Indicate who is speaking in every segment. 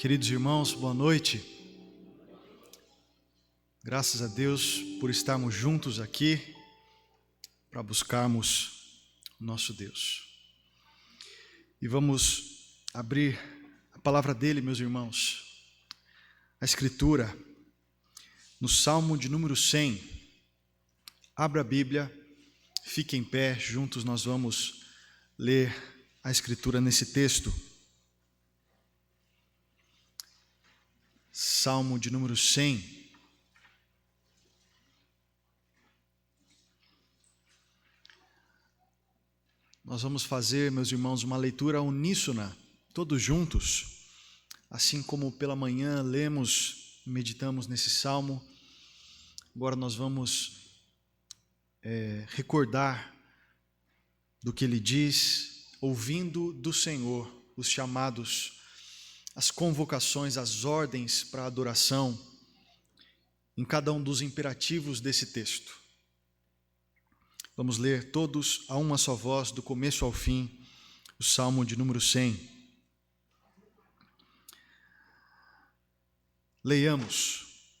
Speaker 1: Queridos irmãos, boa noite. Graças a Deus por estarmos juntos aqui para buscarmos o nosso Deus. E vamos abrir a palavra dele, meus irmãos, a Escritura, no Salmo de número 100. Abra a Bíblia, fique em pé, juntos nós vamos ler a Escritura nesse texto. Salmo de número 100. Nós vamos fazer, meus irmãos, uma leitura uníssona, todos juntos. Assim como pela manhã lemos, meditamos nesse salmo, agora nós vamos recordar do que ele diz, ouvindo do Senhor os chamados, as convocações, as ordens para a adoração, em cada um dos imperativos desse texto. Vamos ler todos a uma só voz, do começo ao fim, o Salmo de número 100. Leiamos.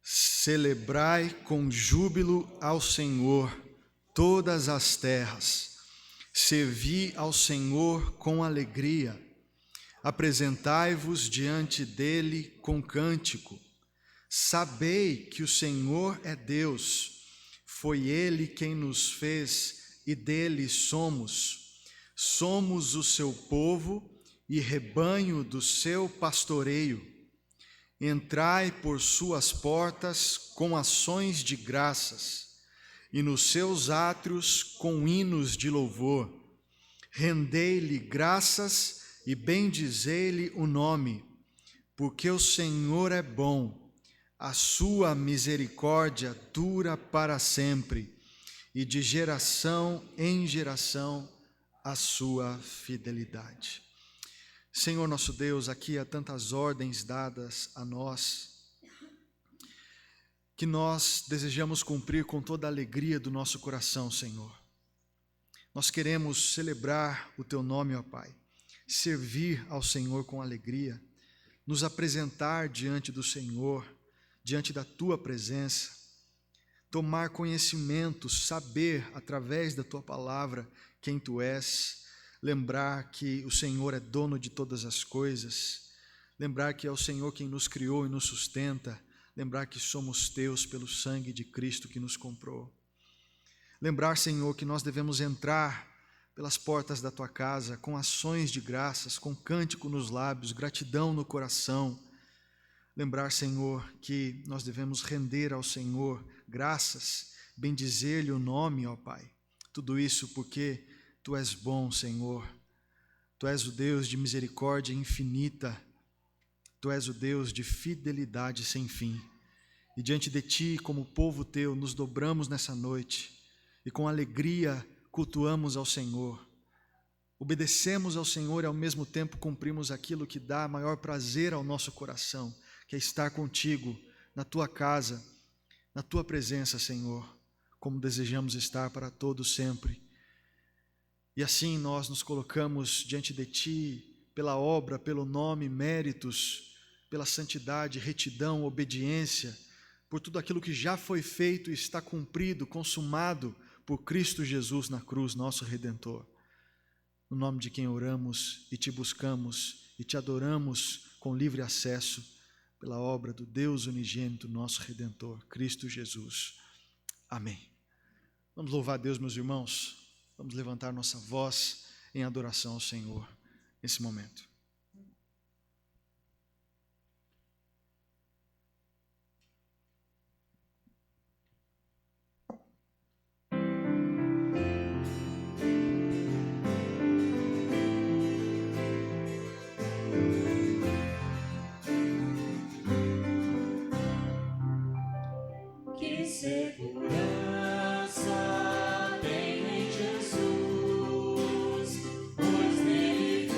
Speaker 1: Celebrai com júbilo ao Senhor todas as terras, servi ao Senhor com alegria, apresentai-vos diante dele com cântico. Sabei que o Senhor é Deus, foi ele quem nos fez e dele somos. Somos o seu povo e rebanho do seu pastoreio. Entrai por suas portas com ações de graças e nos seus átrios com hinos de louvor. Rendei-lhe graças e bendizei-lhe o nome, porque o Senhor é bom, a sua misericórdia dura para sempre, e de geração em geração a sua fidelidade. Senhor nosso Deus, aqui há tantas ordens dadas a nós, que nós desejamos cumprir com toda a alegria do nosso coração, Senhor. Nós queremos celebrar o Teu nome, ó Pai, servir ao Senhor com alegria, nos apresentar diante do Senhor, diante da Tua presença, tomar conhecimento, saber através da Tua palavra quem Tu és, lembrar que o Senhor é dono de todas as coisas, lembrar que é o Senhor quem nos criou e nos sustenta, lembrar que somos Teus pelo sangue de Cristo que nos comprou. Lembrar, Senhor, que nós devemos entrar pelas portas da Tua casa com ações de graças, com cântico nos lábios, gratidão no coração. Lembrar, Senhor, que nós devemos render ao Senhor graças, bendizer-lhe o nome, ó Pai. Tudo isso porque Tu és bom, Senhor. Tu és o Deus de misericórdia infinita. Tu és o Deus de fidelidade sem fim. E diante de Ti, como povo Teu, nos dobramos nessa noite e com alegria cultuamos ao Senhor. Obedecemos ao Senhor e ao mesmo tempo cumprimos aquilo que dá maior prazer ao nosso coração, que é estar contigo, na Tua casa, na Tua presença, Senhor, como desejamos estar para todos sempre. E assim nós nos colocamos diante de Ti, pela obra, pelo nome, méritos, pela santidade, retidão, obediência, por tudo aquilo que já foi feito e está cumprido, consumado por Cristo Jesus na cruz, nosso Redentor. No nome de quem oramos e Te buscamos e Te adoramos com livre acesso, pela obra do Deus unigênito, nosso Redentor, Cristo Jesus. Amém. Vamos louvar a Deus, meus irmãos. Vamos levantar nossa voz em adoração ao Senhor nesse momento.
Speaker 2: Que segurança tenho em Jesus, pois nele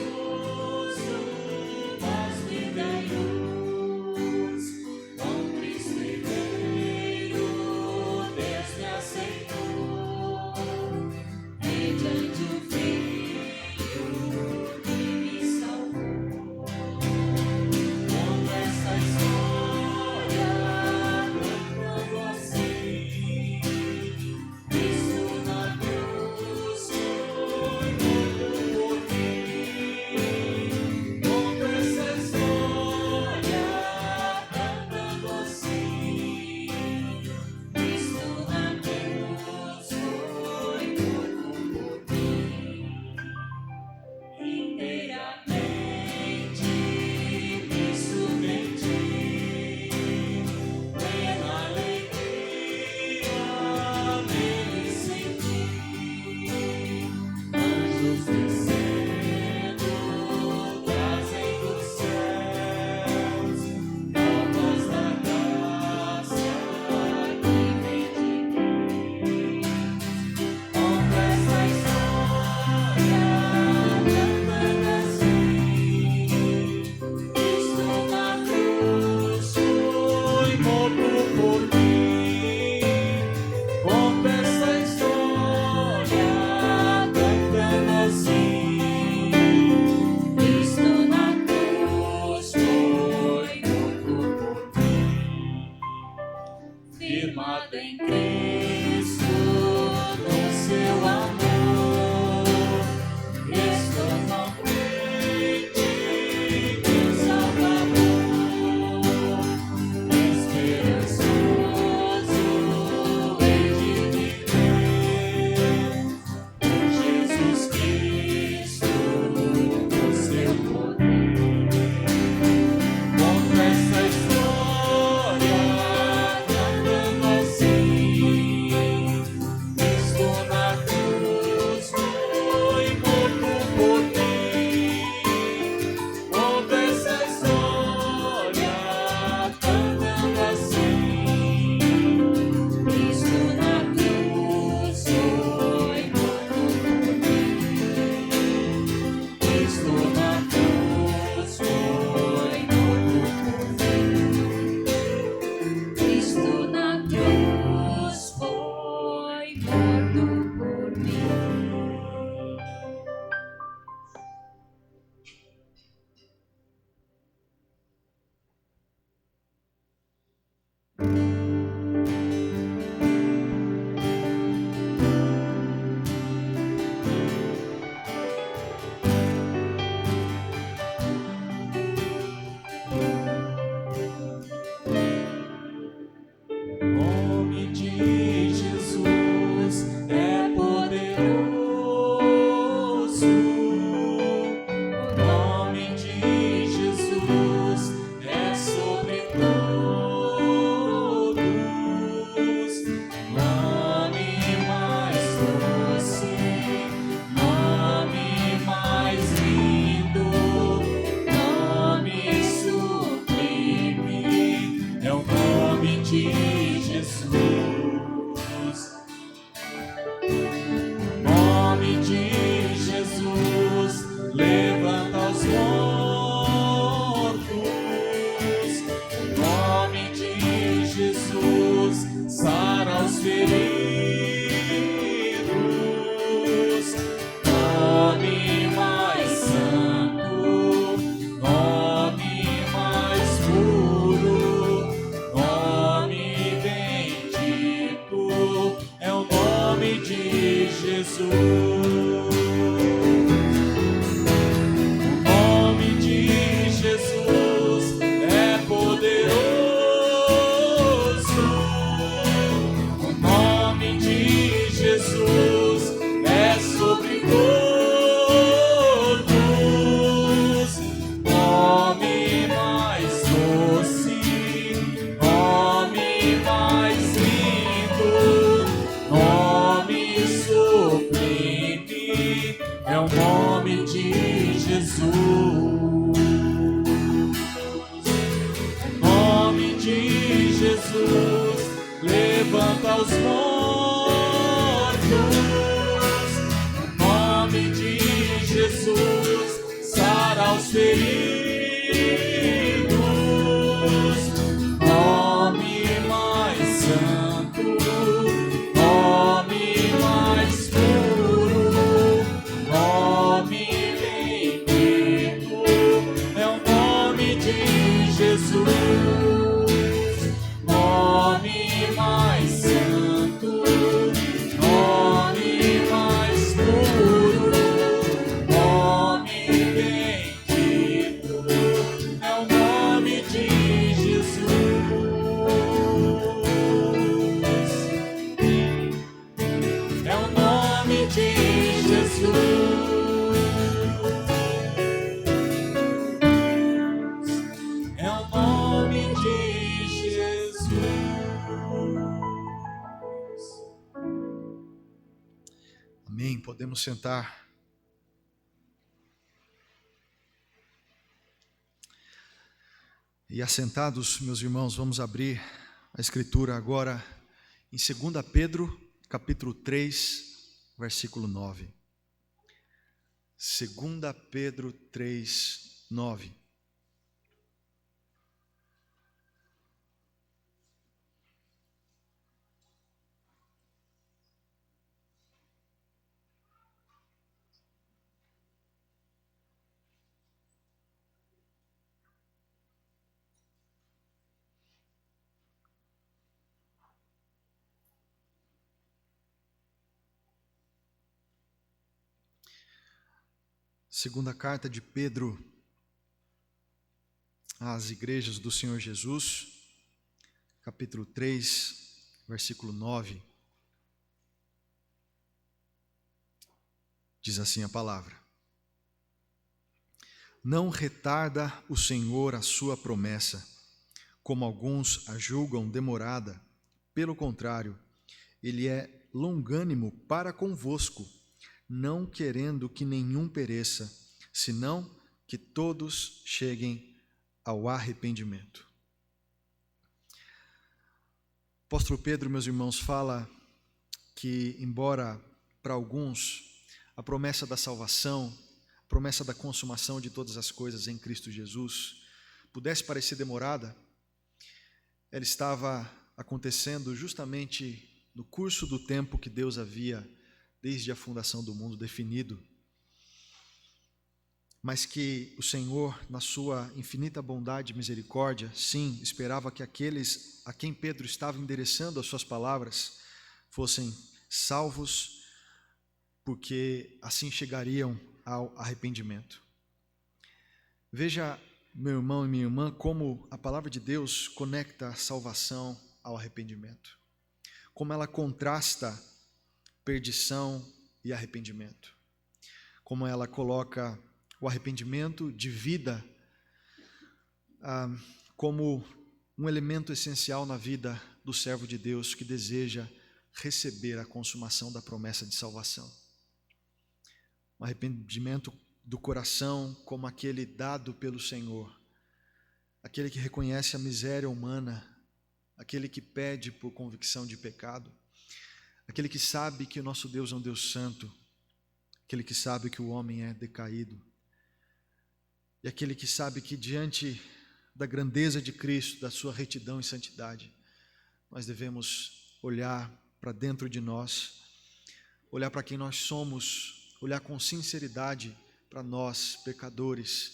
Speaker 3: levanta os mortos. O nome de Jesus sara os feridos. Nome mais santo, nome mais puro, nome bendito, é o nome de Jesus. Levanta os mortos, o nome de Jesus sara os feridos, nome mais santo, nome mais puro, nome bendito, é o nome de Jesus.
Speaker 1: Amém. Podemos sentar. E assentados, meus irmãos, vamos abrir a Escritura agora em 2 Pedro, capítulo 3, versículo 9. 2 Pedro 3, 9. Segunda carta de Pedro às igrejas do Senhor Jesus, capítulo 3, versículo 9. Diz assim a palavra: Não retarda o Senhor a sua promessa, como alguns a julgam demorada. Pelo contrário, Ele é longânimo para convosco, não querendo que nenhum pereça, senão que todos cheguem ao arrependimento. O apóstolo Pedro, meus irmãos, fala que, embora para alguns a promessa da salvação, a promessa da consumação de todas as coisas em Cristo Jesus pudesse parecer demorada, ela estava acontecendo justamente no curso do tempo que Deus havia, desde a fundação do mundo, definido, mas que o Senhor, na sua infinita bondade e misericórdia, sim, esperava que aqueles a quem Pedro estava endereçando as suas palavras fossem salvos, porque assim chegariam ao arrependimento. Veja, meu irmão e minha irmã, como a palavra de Deus conecta a salvação ao arrependimento, como ela contrasta perdição e arrependimento, como ela coloca o arrependimento de vida como um elemento essencial na vida do servo de Deus que deseja receber a consumação da promessa de salvação. Um arrependimento do coração como aquele dado pelo Senhor, aquele que reconhece a miséria humana, aquele que pede por convicção de pecado, aquele que sabe que o nosso Deus é um Deus santo, aquele que sabe que o homem é decaído, e aquele que sabe que diante da grandeza de Cristo, da sua retidão e santidade, nós devemos olhar para dentro de nós, olhar para quem nós somos, olhar com sinceridade para nós, pecadores,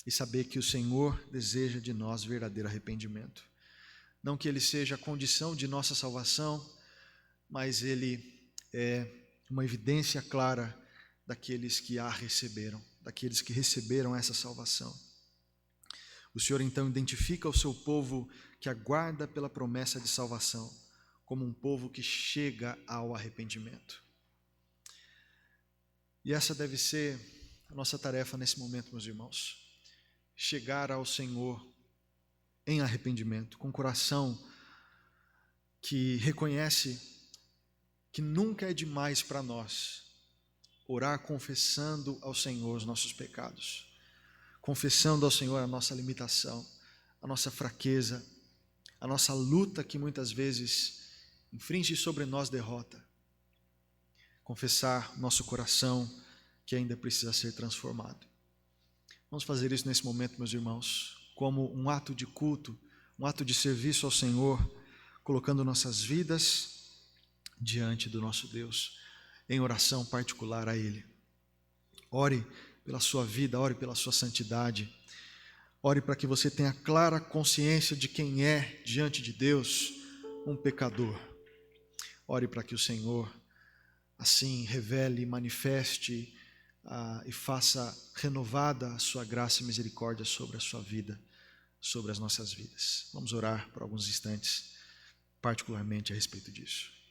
Speaker 1: e saber que o Senhor deseja de nós verdadeiro arrependimento. Não que Ele seja a condição de nossa salvação, mas Ele é uma evidência clara daqueles que a receberam, daqueles que receberam essa salvação. O Senhor então identifica o seu povo que aguarda pela promessa de salvação como um povo que chega ao arrependimento. E essa deve ser a nossa tarefa nesse momento, meus irmãos. Chegar ao Senhor em arrependimento, com coração que reconhece que nunca é demais para nós orar confessando ao Senhor os nossos pecados, confessando ao Senhor a nossa limitação, a nossa fraqueza, a nossa luta que muitas vezes infringe sobre nós derrota. Confessar nosso coração que ainda precisa ser transformado. Vamos fazer isso nesse momento, meus irmãos, como um ato de culto, um ato de serviço ao Senhor, colocando nossas vidas diante do nosso Deus, em oração particular a Ele. Ore pela sua vida, ore pela sua santidade, ore para que você tenha clara consciência de quem é diante de Deus, um pecador. Ore para que o Senhor assim revele, manifeste e faça renovada a sua graça e misericórdia sobre a sua vida, sobre as nossas vidas. Vamos orar por alguns instantes, particularmente a respeito disso.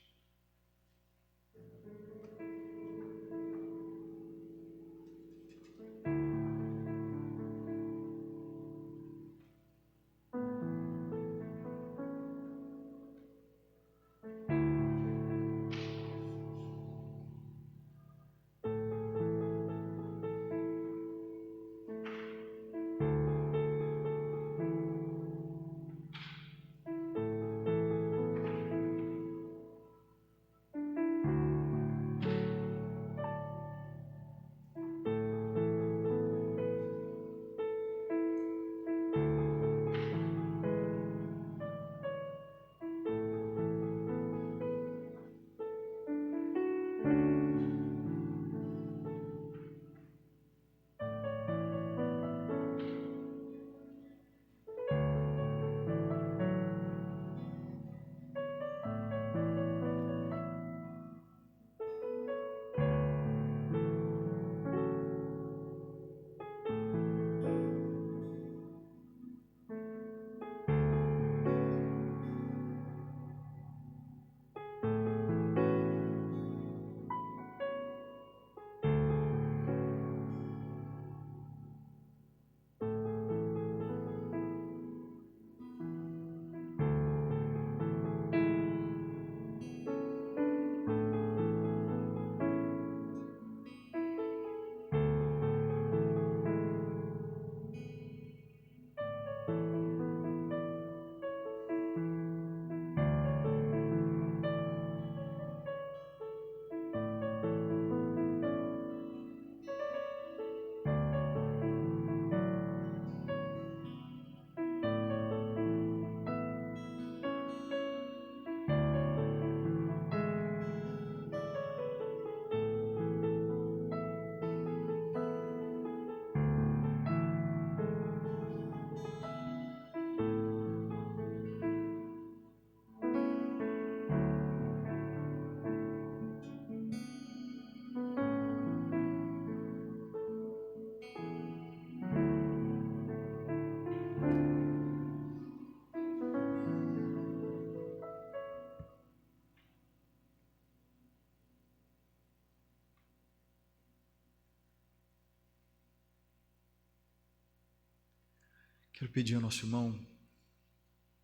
Speaker 1: Quero pedir ao nosso irmão,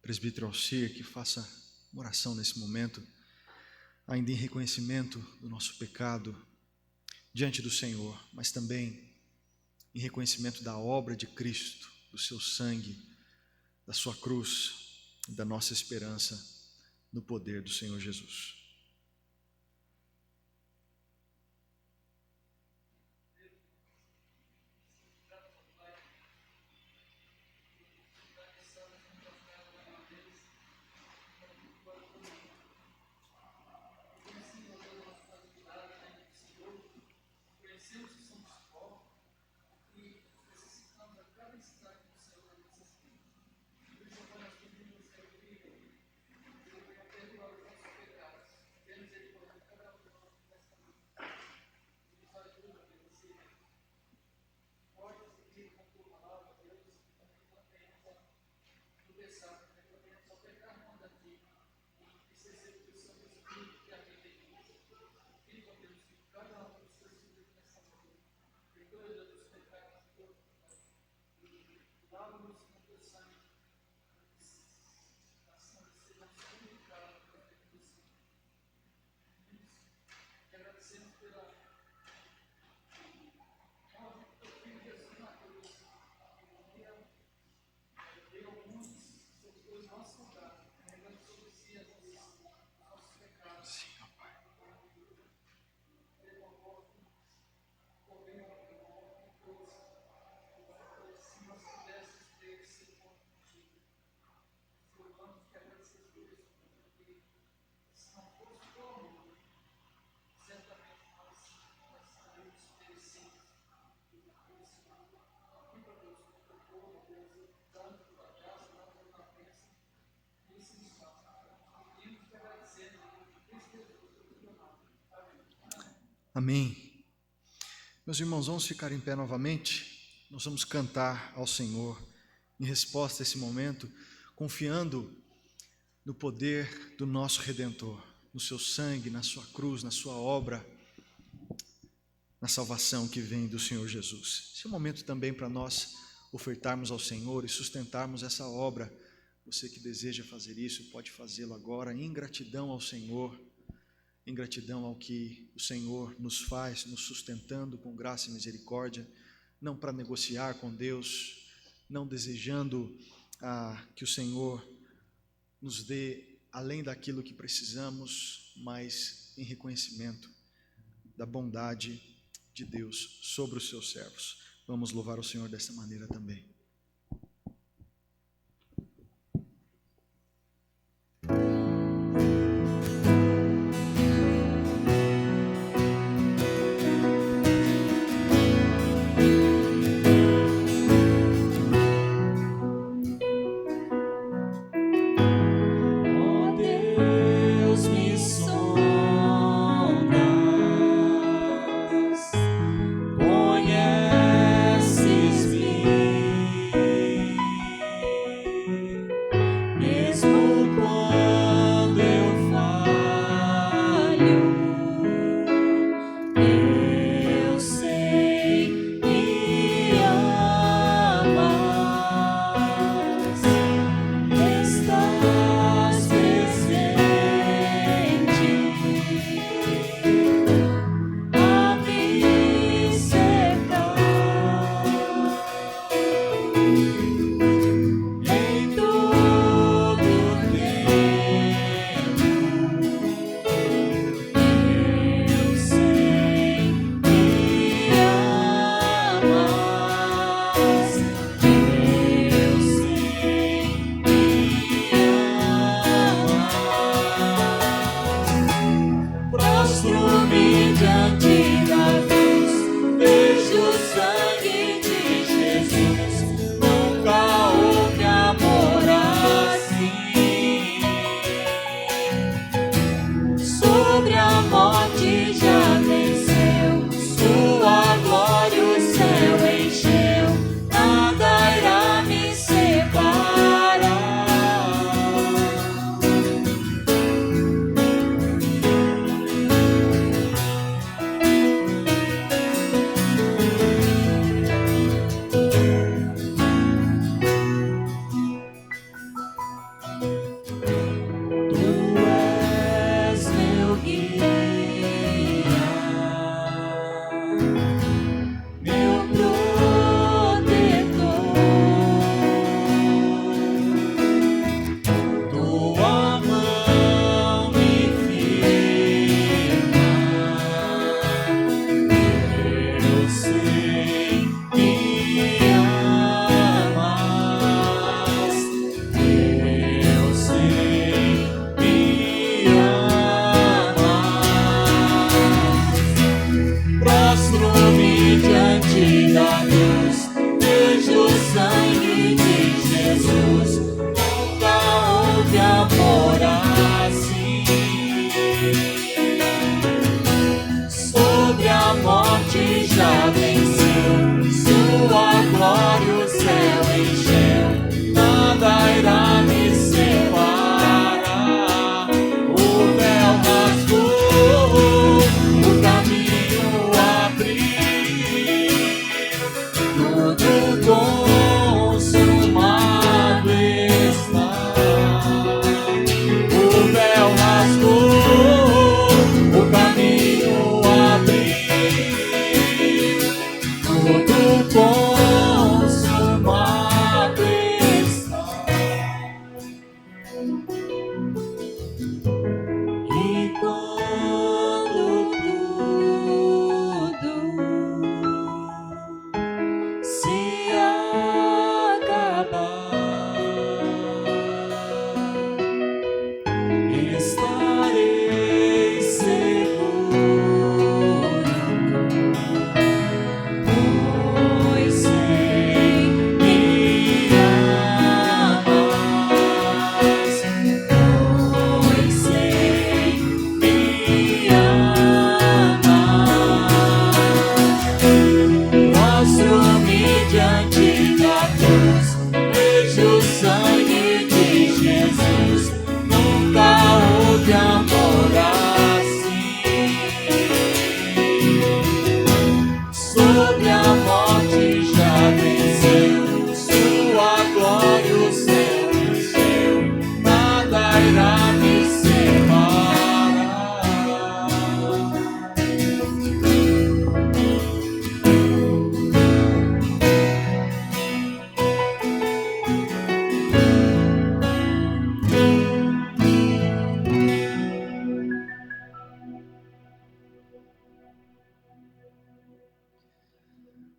Speaker 1: presbítero Alcir, que faça uma oração nesse momento, ainda em reconhecimento do nosso pecado diante do Senhor, mas também em reconhecimento da obra de Cristo, do seu sangue, da sua cruz e da nossa esperança no poder do Senhor Jesus. Amém. Meus irmãos, vamos ficar em pé novamente. Nós vamos cantar ao Senhor em resposta a esse momento, confiando no poder do nosso Redentor, no seu sangue, na sua cruz, na sua obra, na salvação que vem do Senhor Jesus. Esse é um momento também para nós ofertarmos ao Senhor e sustentarmos essa obra. Você que deseja fazer isso, pode fazê-lo agora em gratidão ao Senhor, em gratidão ao que o Senhor nos faz, nos sustentando com graça e misericórdia, não para negociar com Deus, não desejando que o Senhor nos dê além daquilo que precisamos, mas em reconhecimento da bondade de Deus sobre os seus servos. Vamos louvar o Senhor dessa maneira também.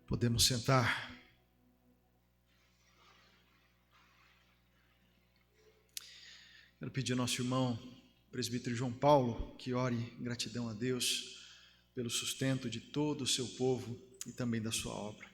Speaker 1: Podemos sentar. Quero pedir ao nosso irmão, presbítero João Paulo, que ore em gratidão a Deus pelo sustento de todo o seu povo e também da sua obra.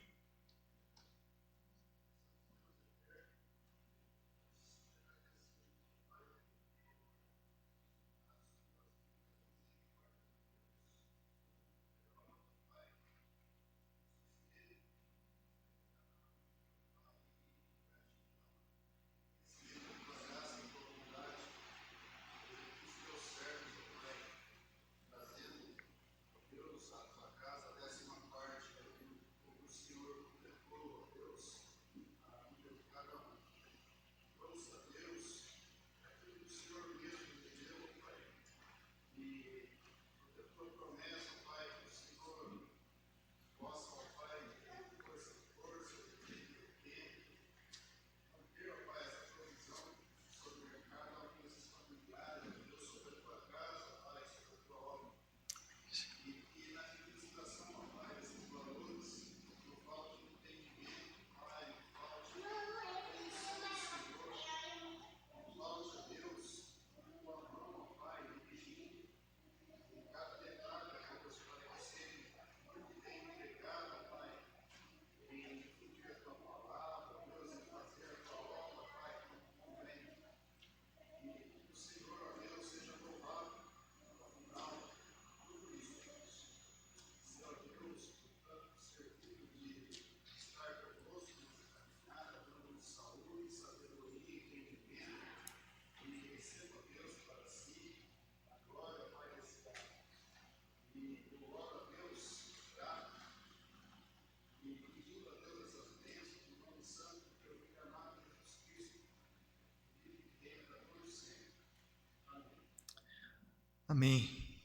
Speaker 1: Amém.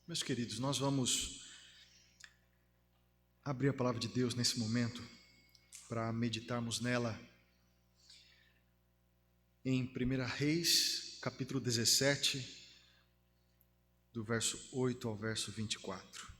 Speaker 1: Meus queridos, nós vamos abrir a palavra de Deus nesse momento para meditarmos nela em 1 Reis, capítulo 17, do verso 8 ao verso 24.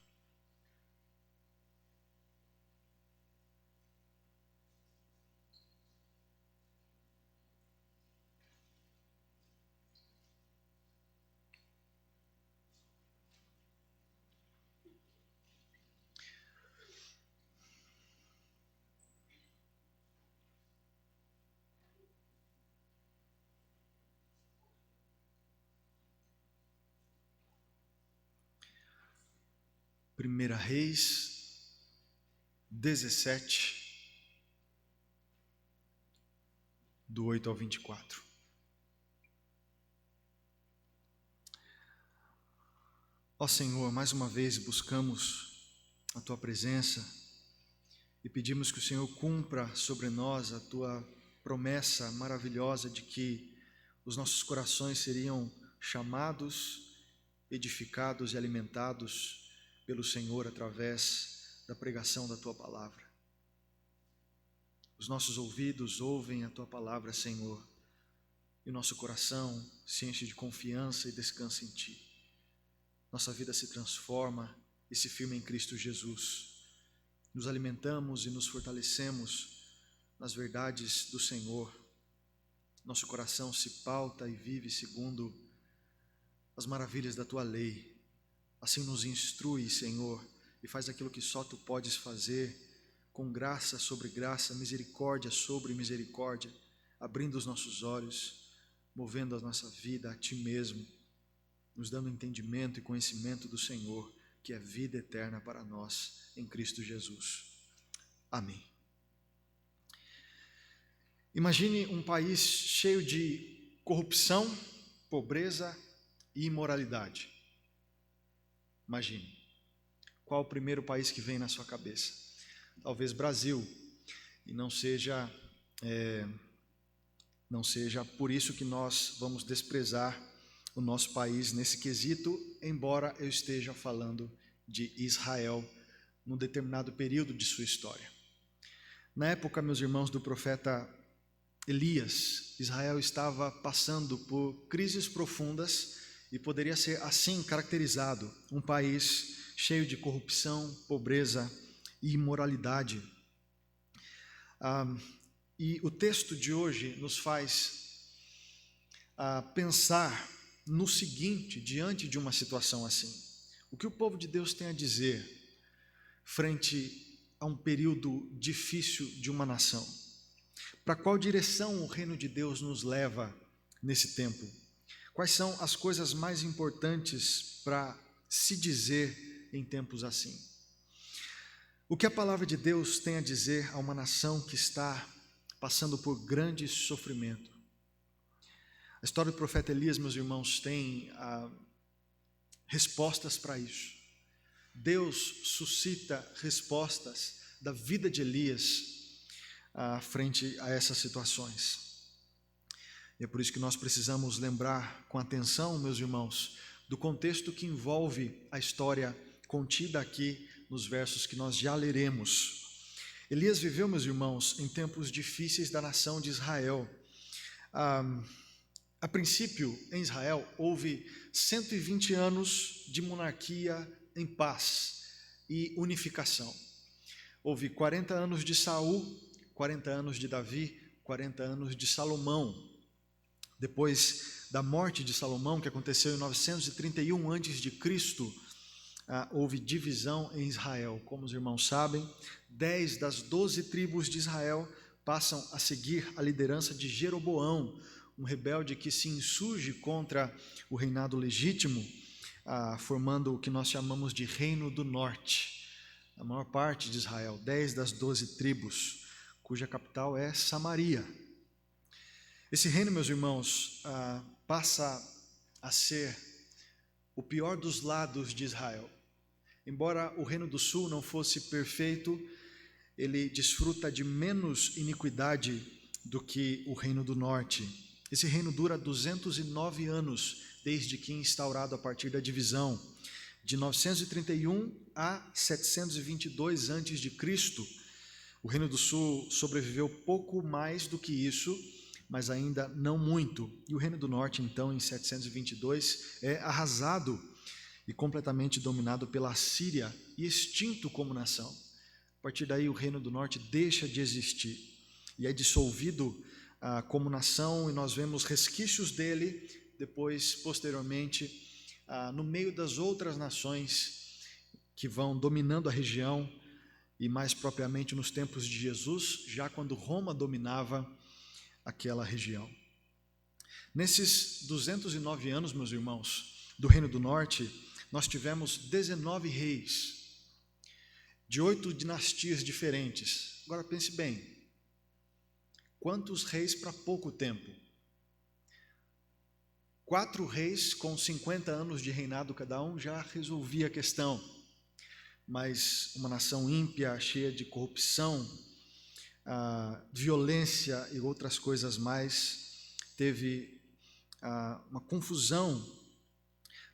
Speaker 1: Primeira Reis 17, do 8 ao 24. Ó Senhor, mais uma vez buscamos a Tua presença e pedimos que o Senhor cumpra sobre nós a Tua promessa maravilhosa de que os nossos corações seriam chamados, edificados e alimentados pelo Senhor através da pregação da Tua palavra. Os nossos ouvidos ouvem a Tua palavra, Senhor, e o nosso coração se enche de confiança e descansa em Ti. Nossa vida se transforma e se firma em Cristo Jesus. Nos alimentamos e nos fortalecemos nas verdades do Senhor. Nosso coração se pauta e vive segundo as maravilhas da Tua lei. Assim nos instrui, Senhor, e faz aquilo que só Tu podes fazer, com graça sobre graça, misericórdia sobre misericórdia, abrindo os nossos olhos, movendo a nossa vida a Ti mesmo, nos dando entendimento e conhecimento do Senhor, que é vida eterna para nós, em Cristo Jesus. Amém. Imagine um país cheio de corrupção, pobreza e imoralidade. Imagine, qual o primeiro país que vem na sua cabeça? Talvez Brasil, e não seja por isso que nós vamos desprezar o nosso país nesse quesito, embora eu esteja falando de Israel num determinado período de sua história. Na época, meus irmãos, do profeta Elias, Israel estava passando por crises profundas e poderia ser assim caracterizado, um país cheio de corrupção, pobreza e imoralidade. E o texto de hoje nos faz pensar no seguinte, diante de uma situação assim: o que o povo de Deus tem a dizer frente a um período difícil de uma nação? Para qual direção o reino de Deus nos leva nesse tempo? Quais são as coisas mais importantes para se dizer em tempos assim? O que a palavra de Deus tem a dizer a uma nação que está passando por grande sofrimento? A história do profeta Elias, meus irmãos, tem respostas para isso. Deus suscita respostas da vida de Elias frente a essas situações. E é por isso que nós precisamos lembrar com atenção, meus irmãos, do contexto que envolve a história contida aqui nos versos que nós já leremos. Elias viveu, meus irmãos, em tempos difíceis da nação de Israel. A princípio, em Israel, houve 120 anos de monarquia em paz e unificação. Houve 40 anos de Saul, 40 anos de Davi, 40 anos de Salomão. Depois da morte de Salomão, que aconteceu em 931 a.C., houve divisão em Israel. Como os irmãos sabem, 10 das 12 tribos de Israel passam a seguir a liderança de Jeroboão, um rebelde que se insurge contra o reinado legítimo, formando o que nós chamamos de Reino do Norte. A maior parte de Israel, 10 das 12 tribos, cuja capital é Samaria. Esse reino, meus irmãos, passa a ser o pior dos lados de Israel. Embora o reino do sul não fosse perfeito, ele desfruta de menos iniquidade do que o reino do norte. Esse reino dura 209 anos, desde que instaurado a partir da divisão, de 931 a 722 a.C. O reino do sul sobreviveu pouco mais do que isso, mas ainda não muito. E o reino do norte, então, em 722, é arrasado e completamente dominado pela Síria e extinto como nação. A partir daí, o reino do norte deixa de existir e é dissolvido como nação, e nós vemos resquícios dele depois, posteriormente, no meio das outras nações que vão dominando a região, e mais propriamente nos tempos de Jesus, já quando Roma dominava aquela região. Nesses 209 anos, meus irmãos, do Reino do Norte, nós tivemos 19 reis, de 8 dinastias diferentes. Agora pense bem, quantos reis para pouco tempo? 4 reis com 50 anos de reinado cada um já resolvia a questão, mas uma nação ímpia, cheia de corrupção, violência e outras coisas mais, teve uma confusão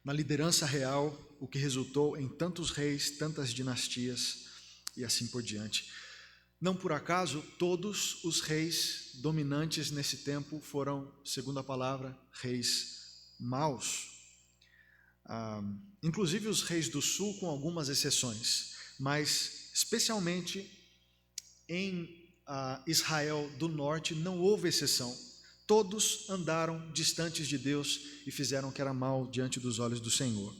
Speaker 1: na liderança real, o que resultou em tantos reis, tantas dinastias e assim por diante. Não por acaso, todos os reis dominantes nesse tempo foram, segundo a palavra, reis maus. Inclusive os reis do sul, com algumas exceções, mas especialmente em Israel do norte não houve exceção. Todos andaram distantes de Deus e fizeram o que era mal diante dos olhos do Senhor.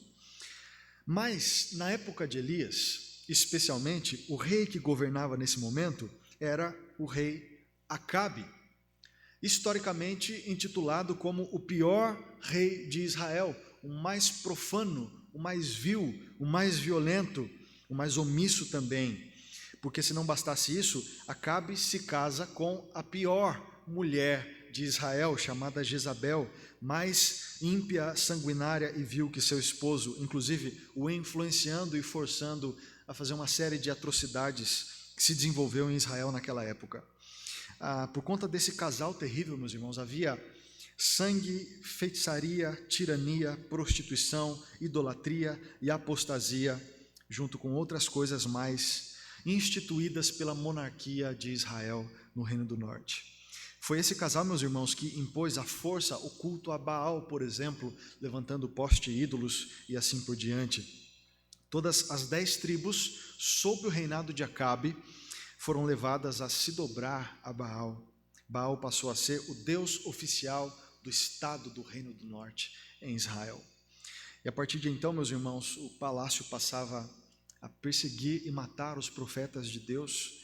Speaker 1: Mas na época de Elias, especialmente, o rei que governava nesse momento era o rei Acabe, historicamente intitulado como o pior rei de Israel, o mais profano, o mais vil, o mais violento, o mais omisso também. Porque se não bastasse isso, Acabe se casa com a pior mulher de Israel, chamada Jezabel, mais ímpia, sanguinária e vil que seu esposo, inclusive o influenciando e forçando a fazer uma série de atrocidades que se desenvolveu em Israel naquela época. Por conta desse casal terrível, meus irmãos, havia sangue, feitiçaria, tirania, prostituição, idolatria e apostasia, junto com outras coisas mais instituídas pela monarquia de Israel no Reino do Norte. Foi esse casal, meus irmãos, que impôs à força o culto a Baal, por exemplo, levantando poste ídolos e assim por diante. Todas as 10 tribos, sob o reinado de Acabe, foram levadas a se dobrar a Baal. Baal passou a ser o deus oficial do estado do Reino do Norte em Israel. E a partir de então, meus irmãos, o palácio passava a perseguir e matar os profetas de Deus.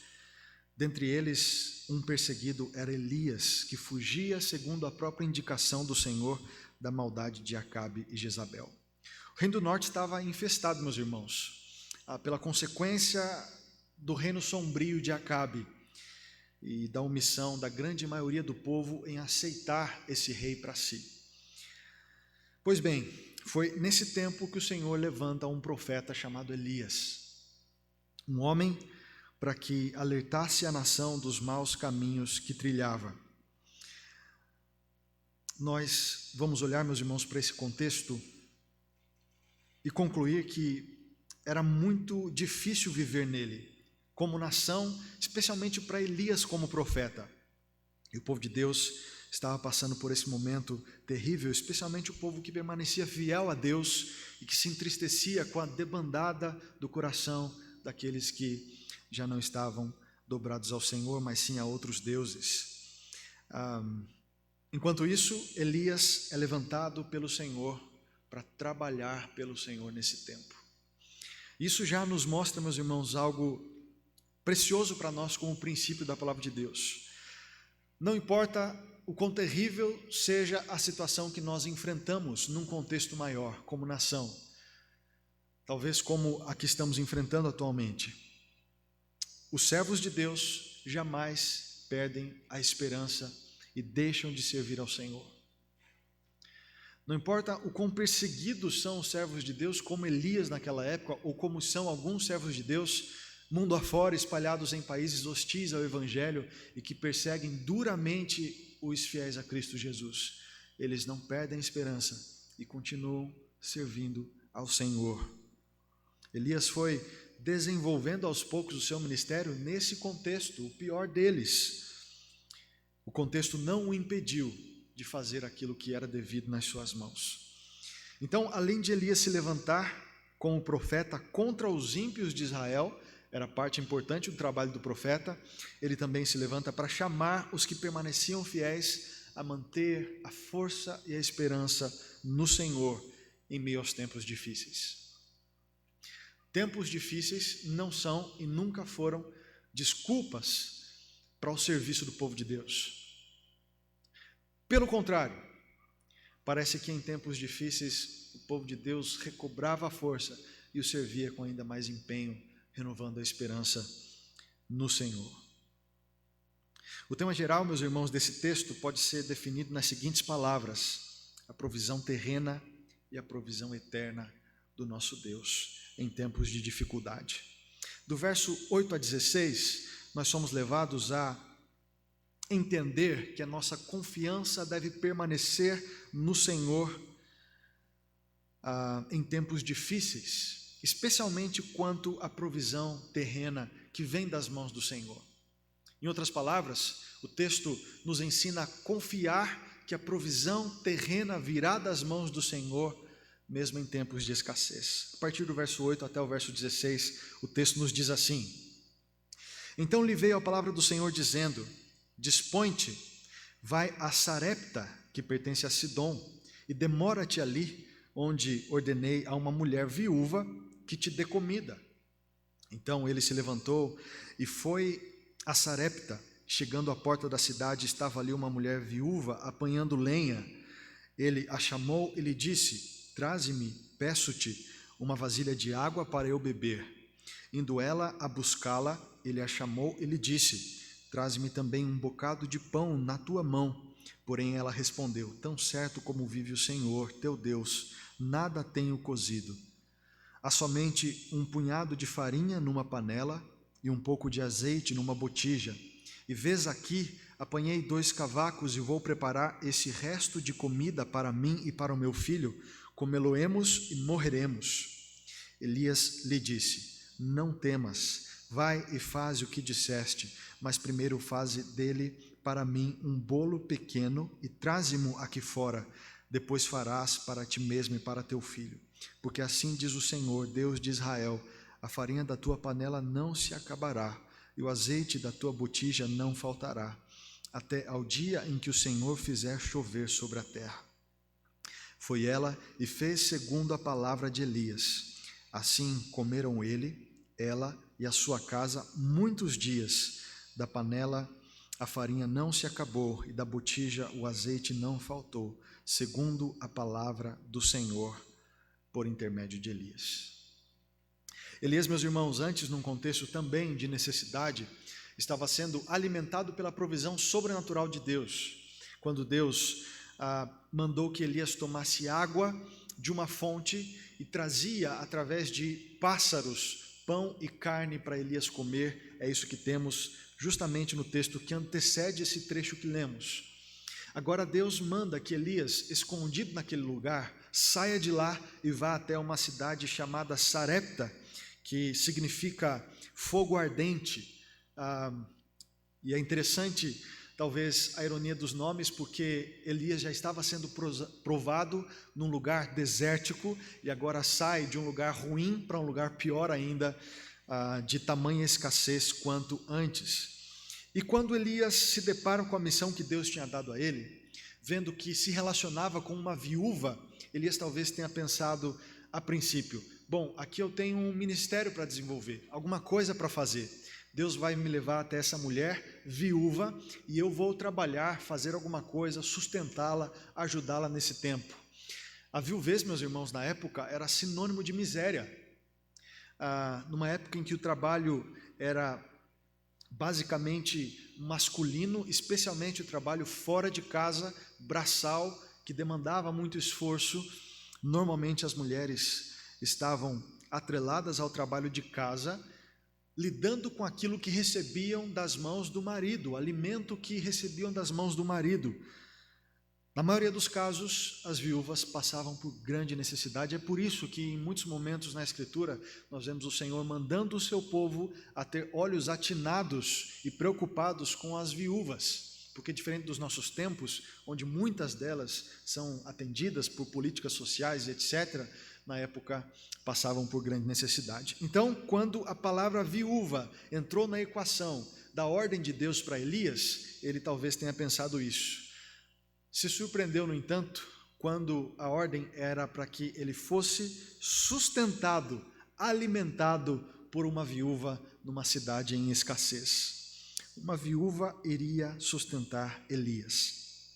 Speaker 1: Dentre eles, um perseguido era Elias, que fugia, segundo a própria indicação do Senhor, da maldade de Acabe e Jezabel. O Reino do Norte estava infestado, meus irmãos, pela consequência do reino sombrio de Acabe e da omissão da grande maioria do povo em aceitar esse rei para si. Pois bem, foi nesse tempo que o Senhor levanta um profeta chamado Elias, um homem para que alertasse a nação dos maus caminhos que trilhava. Nós vamos olhar, meus irmãos, para esse contexto e concluir que era muito difícil viver nele, como nação, especialmente para Elias como profeta. E o povo de Deus estava passando por esse momento terrível, especialmente o povo que permanecia fiel a Deus e que se entristecia com a debandada do coração daqueles que já não estavam dobrados ao Senhor, mas sim a outros deuses. Enquanto isso, Elias é levantado pelo Senhor para trabalhar pelo Senhor nesse tempo. Isso já nos mostra, meus irmãos, algo precioso para nós como princípio da palavra de Deus. Não importa o quão terrível seja a situação que nós enfrentamos num contexto maior, como nação, talvez como a que estamos enfrentando atualmente, os servos de Deus jamais perdem a esperança e deixam de servir ao Senhor. Não importa o quão perseguidos são os servos de Deus, como Elias naquela época, ou como são alguns servos de Deus, mundo afora, espalhados em países hostis ao Evangelho e que perseguem duramente os fiéis a Cristo Jesus. Eles não perdem a esperança e continuam servindo ao Senhor. Elias foi desenvolvendo aos poucos o seu ministério nesse contexto, o pior deles. O contexto não o impediu de fazer aquilo que era devido nas suas mãos. Então, além de Elias se levantar como profeta contra os ímpios de Israel, era parte importante do trabalho do profeta, ele também se levanta para chamar os que permaneciam fiéis a manter a força e a esperança no Senhor em meio aos tempos difíceis. Tempos difíceis não são e nunca foram desculpas para o serviço do povo de Deus. Pelo contrário, parece que em tempos difíceis o povo de Deus recobrava a força e o servia com ainda mais empenho, renovando a esperança no Senhor. O tema geral, meus irmãos, desse texto pode ser definido nas seguintes palavras: a provisão terrena e a provisão eterna do nosso Deus em tempos de dificuldade. Do verso 8 a 16, nós somos levados a entender que a nossa confiança deve permanecer no Senhor em tempos difíceis, especialmente quanto à provisão terrena que vem das mãos do Senhor. Em outras palavras, o texto nos ensina a confiar que a provisão terrena virá das mãos do Senhor, mesmo em tempos de escassez. A partir do verso 8 até o verso 16, o texto nos diz assim: Então lhe veio a palavra do Senhor dizendo: Dispõe-te, vai a Sarepta, que pertence a Sidom, e demora-te ali, onde ordenei a uma mulher viúva que te dê comida. Então ele se levantou e foi a Sarepta. Chegando à porta da cidade, estava ali uma mulher viúva apanhando lenha. Ele a chamou e lhe disse: Traze-me, peço-te, uma vasilha de água para eu beber. Indo ela a buscá-la, ele a chamou e lhe disse: Traze-me também um bocado de pão na tua mão. Porém ela respondeu: Tão certo como vive o Senhor, teu Deus, nada tenho cozido. Há somente um punhado de farinha numa panela e um pouco de azeite numa botija. E vês aqui, apanhei 2 cavacos e vou preparar esse resto de comida para mim e para o meu filho. Comê-lo-emos e morreremos. Elias lhe disse: Não temas, vai e faze o que disseste, mas primeiro faze dele para mim um bolo pequeno e traze-mo aqui fora. Depois farás para ti mesmo e para teu filho. Porque assim diz o Senhor, Deus de Israel: a farinha da tua panela não se acabará, e o azeite da tua botija não faltará, até ao dia em que o Senhor fizer chover sobre a terra. Foi ela e fez segundo a palavra de Elias. Assim comeram ele, ela e a sua casa muitos dias. Da panela a farinha não se acabou, e da botija o azeite não faltou, segundo a palavra do Senhor, por intermédio de Elias. Elias, meus irmãos, antes, num contexto também de necessidade, estava sendo alimentado pela provisão sobrenatural de Deus. Quando Deus mandou que Elias tomasse água de uma fonte e trazia, através de pássaros, pão e carne para Elias comer. É isso que temos justamente no texto que antecede esse trecho que lemos. Agora Deus manda que Elias, escondido naquele lugar, saia de lá e vá até uma cidade chamada Sarepta, que significa fogo ardente. E é interessante, talvez, a ironia dos nomes, porque Elias já estava sendo provado num lugar desértico e agora sai de um lugar ruim para um lugar pior ainda, de tamanha escassez quanto antes. E quando Elias se depara com a missão que Deus tinha dado a ele, vendo que se relacionava com uma viúva, Elias talvez tenha pensado a princípio: bom, aqui eu tenho um ministério para desenvolver, alguma coisa para fazer. Deus vai me levar até essa mulher viúva e eu vou trabalhar, fazer alguma coisa, sustentá-la, ajudá-la nesse tempo. A viuvez, meus irmãos, na época era sinônimo de miséria. Numa época em que o trabalho era basicamente masculino, especialmente o trabalho fora de casa, braçal, que demandava muito esforço, normalmente as mulheres estavam atreladas ao trabalho de casa, lidando com aquilo que recebiam das mãos do marido, o alimento que recebiam das mãos do marido. Na maioria dos casos, as viúvas passavam por grande necessidade. É por isso que em muitos momentos na Escritura nós vemos o Senhor mandando o seu povo a ter olhos atinados e preocupados com as viúvas, porque diferente dos nossos tempos, onde muitas delas são atendidas por políticas sociais e etc., na época passavam por grande necessidade. Então, quando a palavra viúva entrou na equação da ordem de Deus para Elias, ele talvez tenha pensado isso. Se surpreendeu, no entanto, quando a ordem era para que ele fosse sustentado, alimentado por uma viúva numa cidade em escassez. Uma viúva iria sustentar Elias.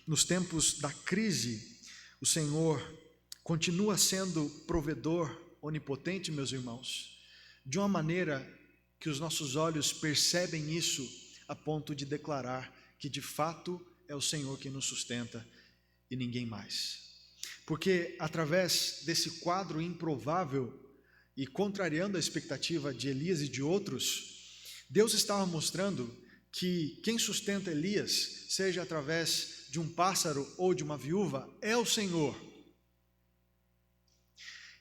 Speaker 1: Nos tempos da crise, o Senhor continua sendo provedor onipotente, meus irmãos, de uma maneira que os nossos olhos percebem isso a ponto de declarar que de fato é o Senhor quem nos sustenta e ninguém mais. Porque através desse quadro improvável e contrariando a expectativa de Elias e de outros, Deus estava mostrando que quem sustenta Elias, seja através de um pássaro ou de uma viúva, é o Senhor.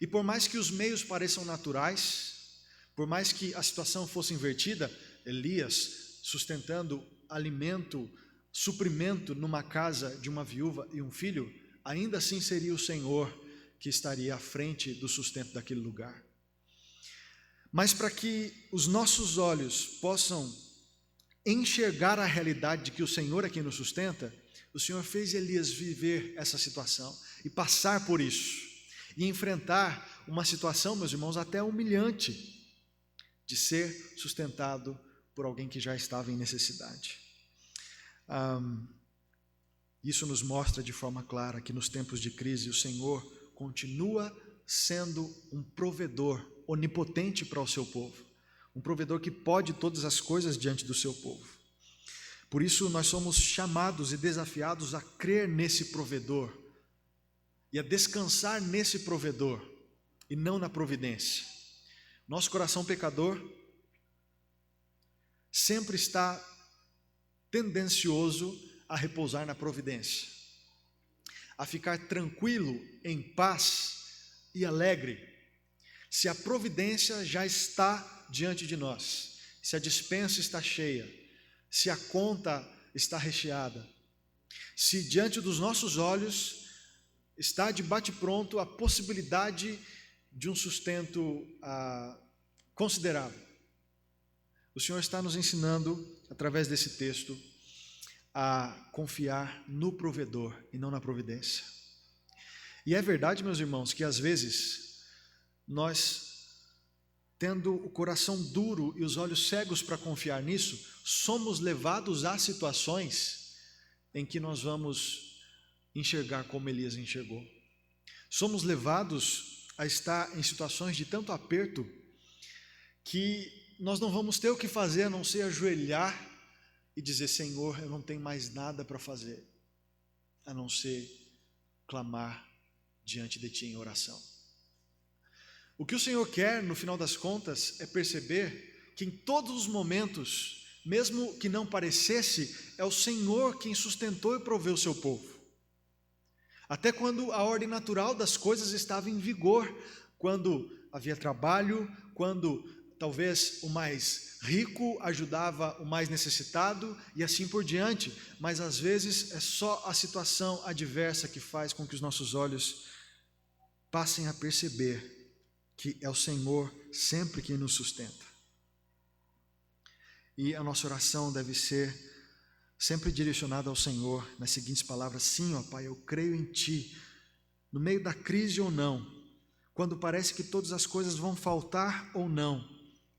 Speaker 1: E por mais que os meios pareçam naturais, por mais que a situação fosse invertida, Elias sustentando alimento, suprimento numa casa de uma viúva e um filho, ainda assim seria o Senhor que estaria à frente do sustento daquele lugar. Mas para que os nossos olhos possam enxergar a realidade de que o Senhor é quem nos sustenta, o Senhor fez Elias viver essa situação e passar por isso, e enfrentar uma situação, meus irmãos, até humilhante, de ser sustentado por alguém que já estava em necessidade. Isso nos mostra de forma clara que nos tempos de crise o Senhor continua sendo um provedor onipotente para o seu povo, um provedor que pode todas as coisas diante do seu povo. Por isso nós somos chamados e desafiados a crer nesse provedor e a descansar nesse provedor e não na providência. Nosso coração pecador sempre está tendencioso a repousar na providência, a ficar tranquilo, em paz e alegre, se a providência já está diante de nós, se a despensa está cheia, se a conta está recheada, se diante dos nossos olhos está de bate-pronto a possibilidade de um sustento considerável. O Senhor está nos ensinando, através desse texto, a confiar no provedor e não na providência. E é verdade, meus irmãos, que às vezes nós, tendo o coração duro e os olhos cegos para confiar nisso, somos levados a situações em que nós vamos enxergar como Elias enxergou. Somos levados a estar em situações de tanto aperto que nós não vamos ter o que fazer a não ser ajoelhar e dizer: Senhor, eu não tenho mais nada para fazer, a não ser clamar diante de Ti em oração. O que o Senhor quer, no final das contas, é perceber que em todos os momentos, mesmo que não parecesse, é o Senhor quem sustentou e proveu o seu povo. Até quando a ordem natural das coisas estava em vigor, quando havia trabalho, quando talvez o mais rico ajudava o mais necessitado e assim por diante, mas às vezes é só a situação adversa que faz com que os nossos olhos passem a perceber que é o Senhor sempre quem nos sustenta. E a nossa oração deve ser sempre direcionada ao Senhor nas seguintes palavras: sim, ó Pai, eu creio em Ti, no meio da crise ou não, quando parece que todas as coisas vão faltar ou não,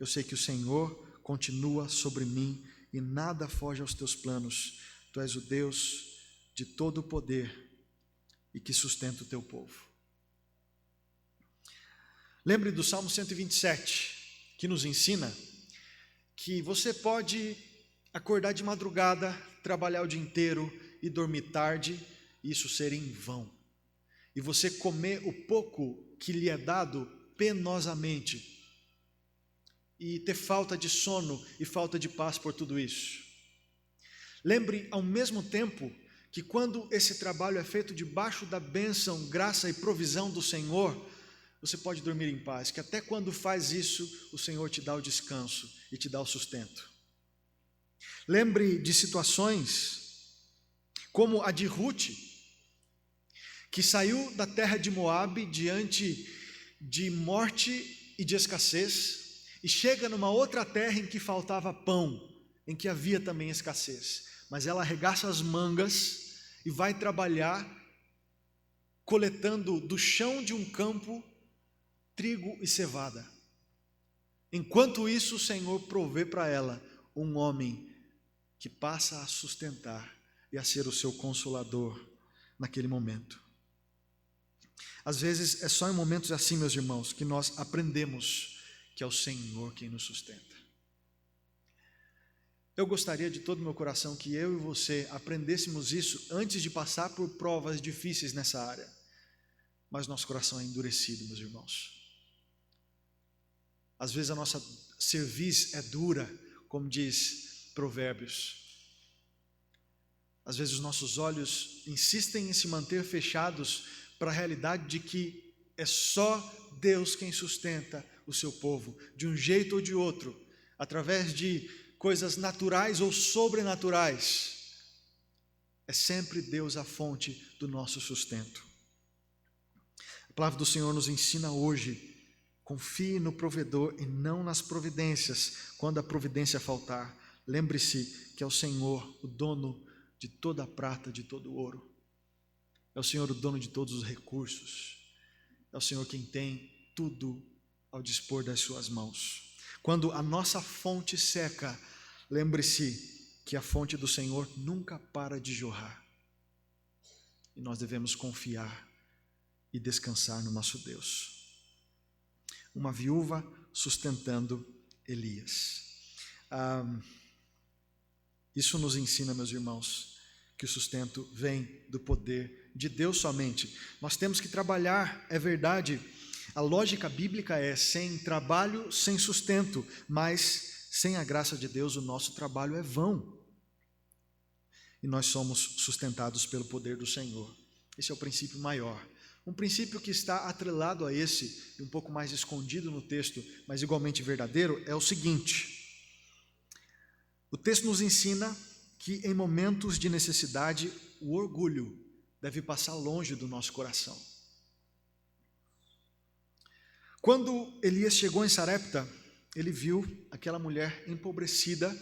Speaker 1: eu sei que o Senhor continua sobre mim e nada foge aos Teus planos. Tu és o Deus de todo o poder e que sustenta o Teu povo. Lembre do Salmo 127, que nos ensina que você pode acordar de madrugada, trabalhar o dia inteiro e dormir tarde, e isso ser em vão. E você comer o pouco que lhe é dado penosamente, e ter falta de sono e falta de paz por tudo isso. Lembre ao mesmo tempo que quando esse trabalho é feito debaixo da bênção, graça e provisão do Senhor, você pode dormir em paz, que até quando faz isso, o Senhor te dá o descanso e te dá o sustento. Lembre de situações como a de Ruth, que saiu da terra de Moabe diante de morte e de escassez, e chega numa outra terra em que faltava pão, em que havia também escassez, mas ela arregaça as mangas e vai trabalhar coletando do chão de um campo trigo e cevada. Enquanto isso, o Senhor provê para ela um homem que passa a sustentar e a ser o seu consolador naquele momento. Às vezes é só em momentos assim, meus irmãos, que nós aprendemos que é o Senhor quem nos sustenta. Eu gostaria de todo o meu coração que eu e você aprendêssemos isso antes de passar por provas difíceis nessa área, mas nosso coração é endurecido, meus irmãos. Às vezes a nossa cerviz é dura, como diz Provérbios. Às vezes os nossos olhos insistem em se manter fechados para a realidade de que é só Deus quem sustenta o seu povo, de um jeito ou de outro, através de coisas naturais ou sobrenaturais. É sempre Deus a fonte do nosso sustento. A palavra do Senhor nos ensina hoje: confie no provedor e não nas providências, quando a providência faltar. Lembre-se que é o Senhor o dono de toda a prata, de todo o ouro. É o Senhor o dono de todos os recursos. É o Senhor quem tem tudo ao dispor das suas mãos. Quando a nossa fonte seca, lembre-se que a fonte do Senhor nunca para de jorrar. E nós devemos confiar e descansar no nosso Deus. Uma viúva sustentando Elias. Isso nos ensina, meus irmãos, que o sustento vem do poder de Deus somente. Nós temos que trabalhar, é verdade. A lógica bíblica é: sem trabalho, sem sustento, mas sem a graça de Deus, o nosso trabalho é vão. E nós somos sustentados pelo poder do Senhor. Esse é o princípio maior. Um princípio que está atrelado a esse, e um pouco mais escondido no texto, mas igualmente verdadeiro, é o seguinte: o texto nos ensina que em momentos de necessidade, o orgulho deve passar longe do nosso coração. Quando Elias chegou em Sarepta, ele viu aquela mulher empobrecida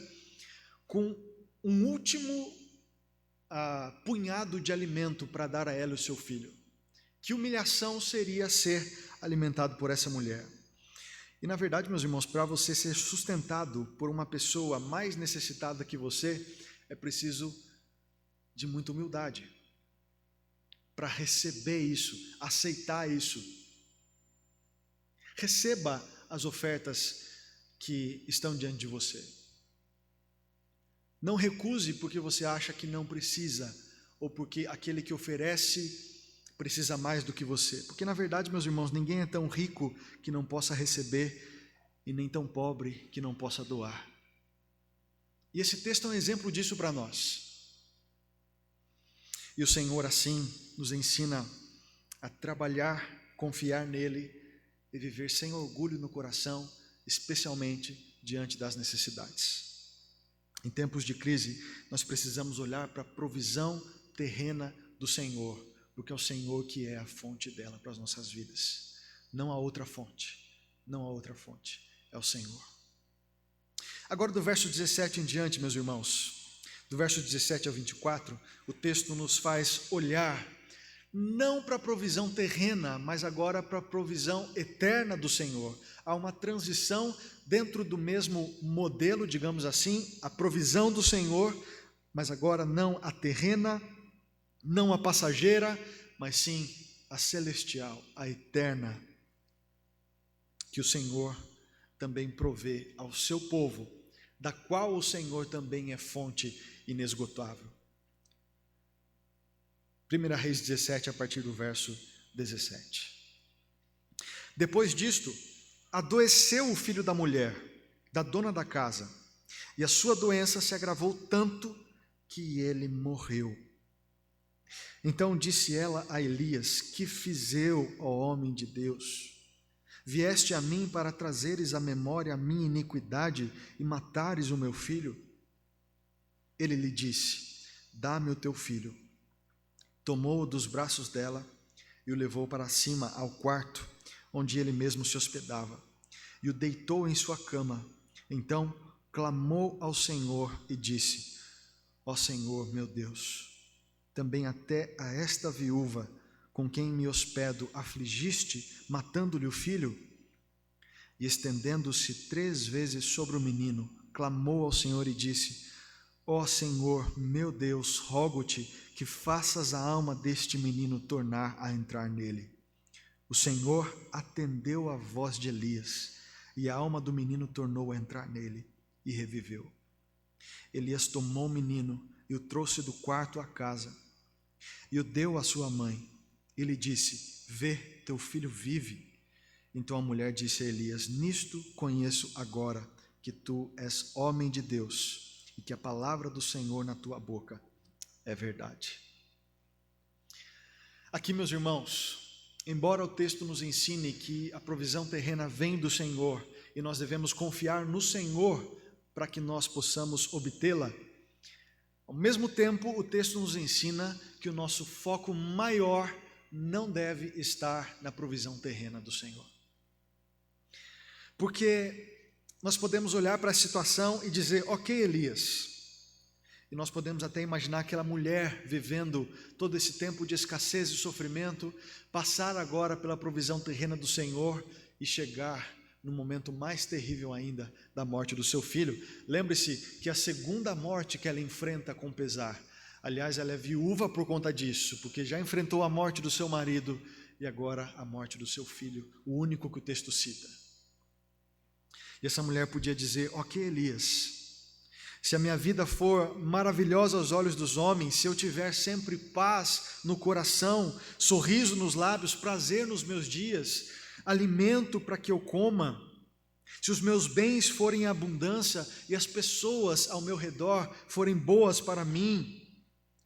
Speaker 1: com um último punhado de alimento para dar a ela e o seu filho. Que humilhação seria ser alimentado por essa mulher. E na verdade, meus irmãos, para você ser sustentado por uma pessoa mais necessitada que você, é preciso de muita humildade para receber isso, aceitar isso. Receba as ofertas que estão diante de você. Não recuse porque você acha que não precisa, ou porque aquele que oferece precisa mais do que você. Porque na verdade, meus irmãos, ninguém é tão rico que não possa receber e nem tão pobre que não possa doar. E esse texto é um exemplo disso para nós. E o Senhor assim nos ensina a trabalhar, confiar nele e viver sem orgulho no coração, especialmente diante das necessidades. Em tempos de crise, nós precisamos olhar para a provisão terrena do Senhor, porque é o Senhor que é a fonte dela para as nossas vidas. Não há outra fonte, não há outra fonte, é o Senhor. Agora do verso 17 em diante, meus irmãos, do verso 17 ao 24, o texto nos faz olhar não para a provisão terrena, mas agora para a provisão eterna do Senhor. Há uma transição dentro do mesmo modelo, digamos assim, a provisão do Senhor, mas agora não a terrena, não a passageira, mas sim a celestial, a eterna, que o Senhor também provê ao seu povo, da qual o Senhor também é fonte inesgotável. 1 Reis 17, a partir do verso 17. Depois disto, adoeceu o filho da mulher, da dona da casa, e a sua doença se agravou tanto que ele morreu. Então disse ela a Elias: que fiz eu, ó homem de Deus? Vieste a mim para trazeres à memória a minha iniquidade e matares o meu filho? Ele lhe disse: dá-me o teu filho. Tomou-o dos braços dela e o levou para cima ao quarto, onde ele mesmo se hospedava, e o deitou em sua cama. Então clamou ao Senhor e disse: ó Senhor, meu Deus, também até a esta viúva com quem me hospedo afligiste, matando-lhe o filho? E estendendo-se 3 vezes sobre o menino, clamou ao Senhor e disse: ó Senhor, meu Deus, rogo-te que faças a alma deste menino tornar a entrar nele. O Senhor atendeu à voz de Elias, e a alma do menino tornou a entrar nele, e reviveu. Elias tomou o menino e o trouxe do quarto à casa, e o deu à sua mãe. E lhe disse: vê, teu filho vive. Então a mulher disse a Elias: nisto conheço agora que tu és homem de Deus, e que a palavra do Senhor na tua boca é verdade. Aqui, meus irmãos, embora o texto nos ensine que a provisão terrena vem do Senhor e nós devemos confiar no Senhor para que nós possamos obtê-la, ao mesmo tempo o texto nos ensina que o nosso foco maior não deve estar na provisão terrena do Senhor. Porque nós podemos olhar para a situação e dizer: ok, Elias, e nós podemos até imaginar aquela mulher vivendo todo esse tempo de escassez e sofrimento, passar agora pela provisão terrena do Senhor e chegar no momento mais terrível ainda da morte do seu filho. Lembre-se que a segunda morte que ela enfrenta com pesar, aliás, ela é viúva por conta disso, porque já enfrentou a morte do seu marido e agora a morte do seu filho, o único que o texto cita. E essa mulher podia dizer: ok, Elias, se a minha vida for maravilhosa aos olhos dos homens, se eu tiver sempre paz no coração, sorriso nos lábios, prazer nos meus dias, alimento para que eu coma, se os meus bens forem em abundância e as pessoas ao meu redor forem boas para mim,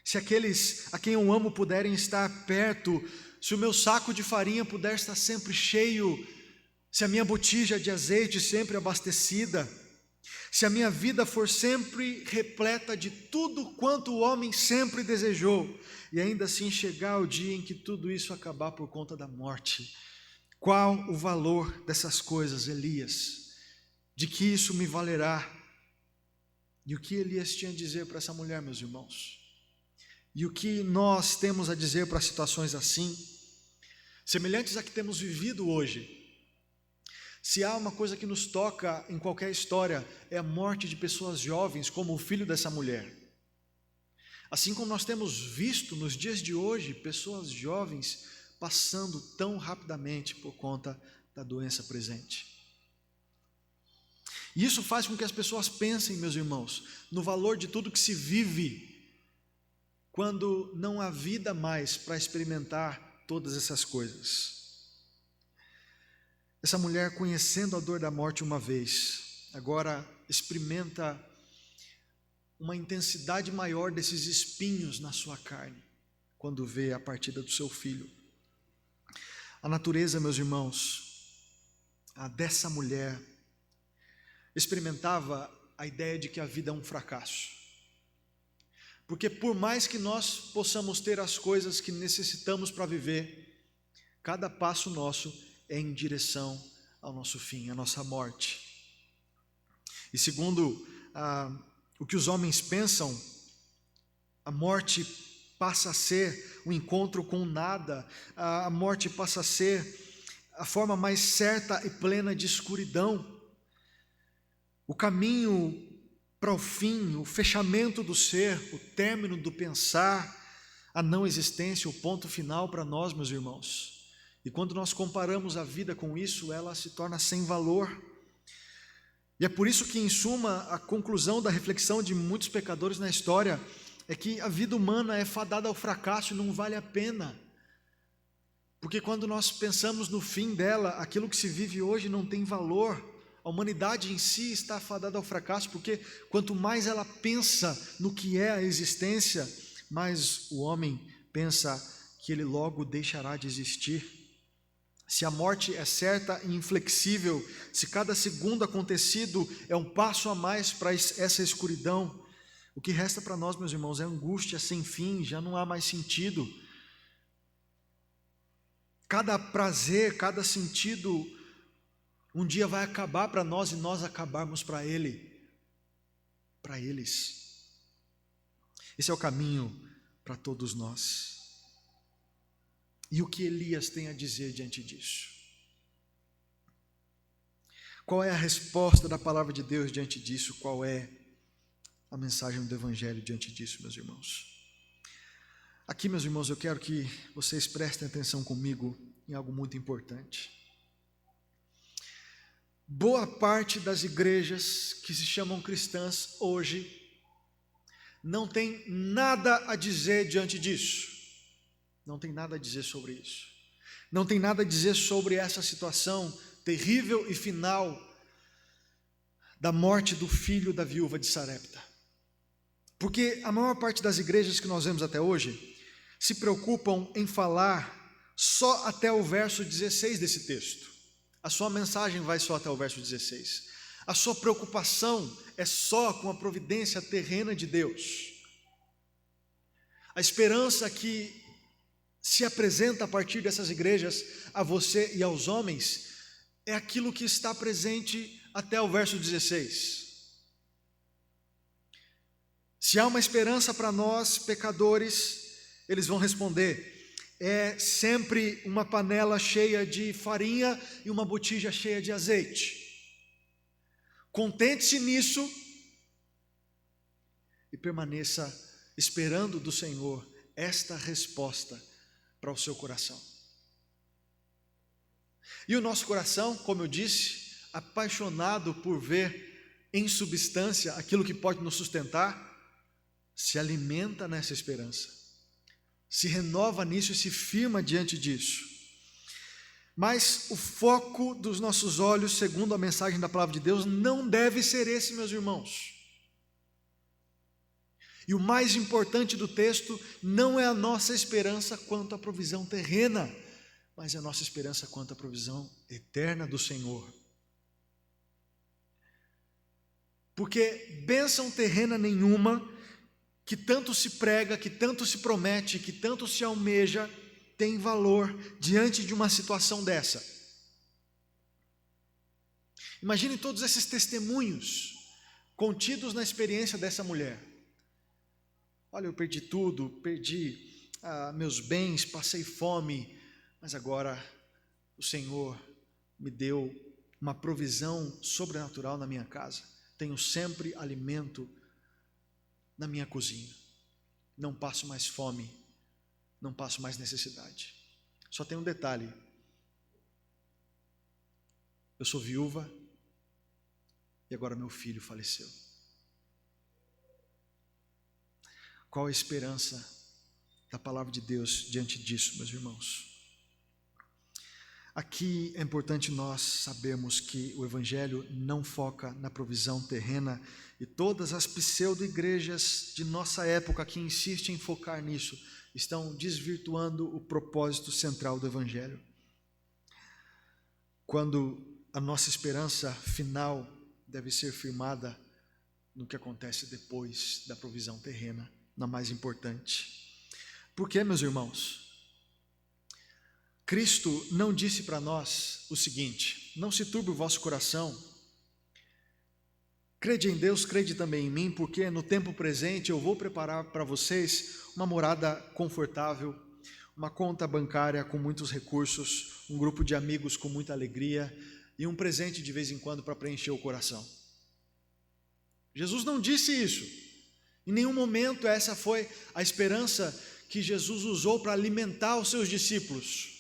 Speaker 1: se aqueles a quem eu amo puderem estar perto, se o meu saco de farinha puder estar sempre cheio, se a minha botija de azeite sempre abastecida, se a minha vida for sempre repleta de tudo quanto o homem sempre desejou, e ainda assim chegar o dia em que tudo isso acabar por conta da morte, qual o valor dessas coisas, Elias? De que isso me valerá? E o que Elias tinha a dizer para essa mulher, meus irmãos? E o que nós temos a dizer para situações assim, semelhantes a que temos vivido hoje? Se há uma coisa que nos toca em qualquer história, é a morte de pessoas jovens, como o filho dessa mulher. Assim como nós temos visto nos dias de hoje, pessoas jovens passando tão rapidamente por conta da doença presente. E isso faz com que as pessoas pensem, meus irmãos, no valor de tudo que se vive, quando não há vida mais para experimentar todas essas coisas. Essa mulher, conhecendo a dor da morte uma vez, agora experimenta uma intensidade maior desses espinhos na sua carne, quando vê a partida do seu filho. A natureza, meus irmãos, a dessa mulher, experimentava a ideia de que a vida é um fracasso. Porque por mais que nós possamos ter as coisas que necessitamos para viver, cada passo nosso é em direção ao nosso fim, à nossa morte. E segundo o que os homens pensam, a morte passa a ser o encontro com nada, a morte passa a ser a forma mais certa e plena de escuridão, o caminho para o fim, o fechamento do ser, o término do pensar, a não existência, o ponto final para nós, meus irmãos. E quando nós comparamos a vida com isso, ela se torna sem valor. E é por isso que, em suma, a conclusão da reflexão de muitos pecadores na história é que a vida humana é fadada ao fracasso e não vale a pena. Porque quando nós pensamos no fim dela, aquilo que se vive hoje não tem valor. A humanidade em si está fadada ao fracasso, porque quanto mais ela pensa no que é a existência, mais o homem pensa que ele logo deixará de existir. Se a morte é certa e inflexível, se cada segundo acontecido é um passo a mais para essa escuridão, o que resta para nós, meus irmãos, é angústia sem fim, já não há mais sentido. Cada prazer, cada sentido, um dia vai acabar para nós e nós acabarmos para ele, para eles. Esse é o caminho para todos nós. E o que Elias tem a dizer diante disso? Qual é a resposta da palavra de Deus diante disso? Qual é a mensagem do Evangelho diante disso, meus irmãos? Aqui, meus irmãos, eu quero que vocês prestem atenção comigo em algo muito importante. Boa parte das igrejas que se chamam cristãs hoje não tem nada a dizer diante disso. Não tem nada a dizer sobre isso. Não tem nada a dizer sobre essa situação terrível e final da morte do filho da viúva de Sarepta. Porque a maior parte das igrejas que nós vemos até hoje se preocupam em falar só até o verso 16 desse texto. A sua mensagem vai só até o verso 16. A sua preocupação é só com a providência terrena de Deus. A esperança que se apresenta a partir dessas igrejas a você e aos homens é aquilo que está presente até o verso 16. Se há uma esperança para nós, pecadores, eles vão responder: é sempre uma panela cheia de farinha e uma botija cheia de azeite. Contente-se nisso e permaneça esperando do Senhor esta resposta para o seu coração. E o nosso coração, como eu disse, apaixonado por ver em substância aquilo que pode nos sustentar, se alimenta nessa esperança, se renova nisso e se firma diante disso. Mas o foco dos nossos olhos, segundo a mensagem da palavra de Deus, não deve ser esse, meus irmãos. E o mais importante do texto não é a nossa esperança quanto à provisão terrena, mas é a nossa esperança quanto à provisão eterna do Senhor. Porque bênção terrena nenhuma, que tanto se prega, que tanto se promete, que tanto se almeja, tem valor diante de uma situação dessa. Imagine todos esses testemunhos contidos na experiência dessa mulher. Olha, eu perdi tudo, perdi meus bens, passei fome, mas agora o Senhor me deu uma provisão sobrenatural na minha casa. Tenho sempre alimento na minha cozinha. Não passo mais fome, não passo mais necessidade. Só tem um detalhe: eu sou viúva e agora meu filho faleceu. Qual a esperança da palavra de Deus diante disso, meus irmãos? Aqui é importante nós sabermos que o Evangelho não foca na provisão terrena, e todas as pseudo-igrejas de nossa época que insistem em focar nisso estão desvirtuando o propósito central do Evangelho. Quando a nossa esperança final deve ser firmada no que acontece depois da provisão terrena, na mais importante. Por quê, meus irmãos? Cristo não disse para nós o seguinte: não se turbe o vosso coração, crede em Deus, crede também em mim, porque no tempo presente eu vou preparar para vocês uma morada confortável, uma conta bancária com muitos recursos, um grupo de amigos com muita alegria e um presente de vez em quando para preencher o coração. Jesus não disse isso. Em nenhum momento essa foi a esperança que Jesus usou para alimentar os seus discípulos.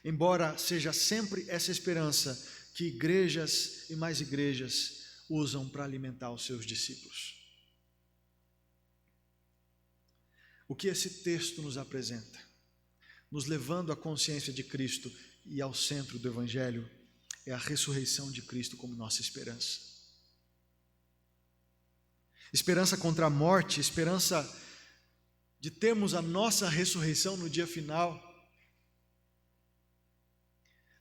Speaker 1: Embora seja sempre essa esperança que igrejas e mais igrejas usam para alimentar os seus discípulos. O que esse texto nos apresenta, nos levando à consciência de Cristo e ao centro do Evangelho, é a ressurreição de Cristo como nossa esperança. Esperança contra a morte, esperança de termos a nossa ressurreição no dia final.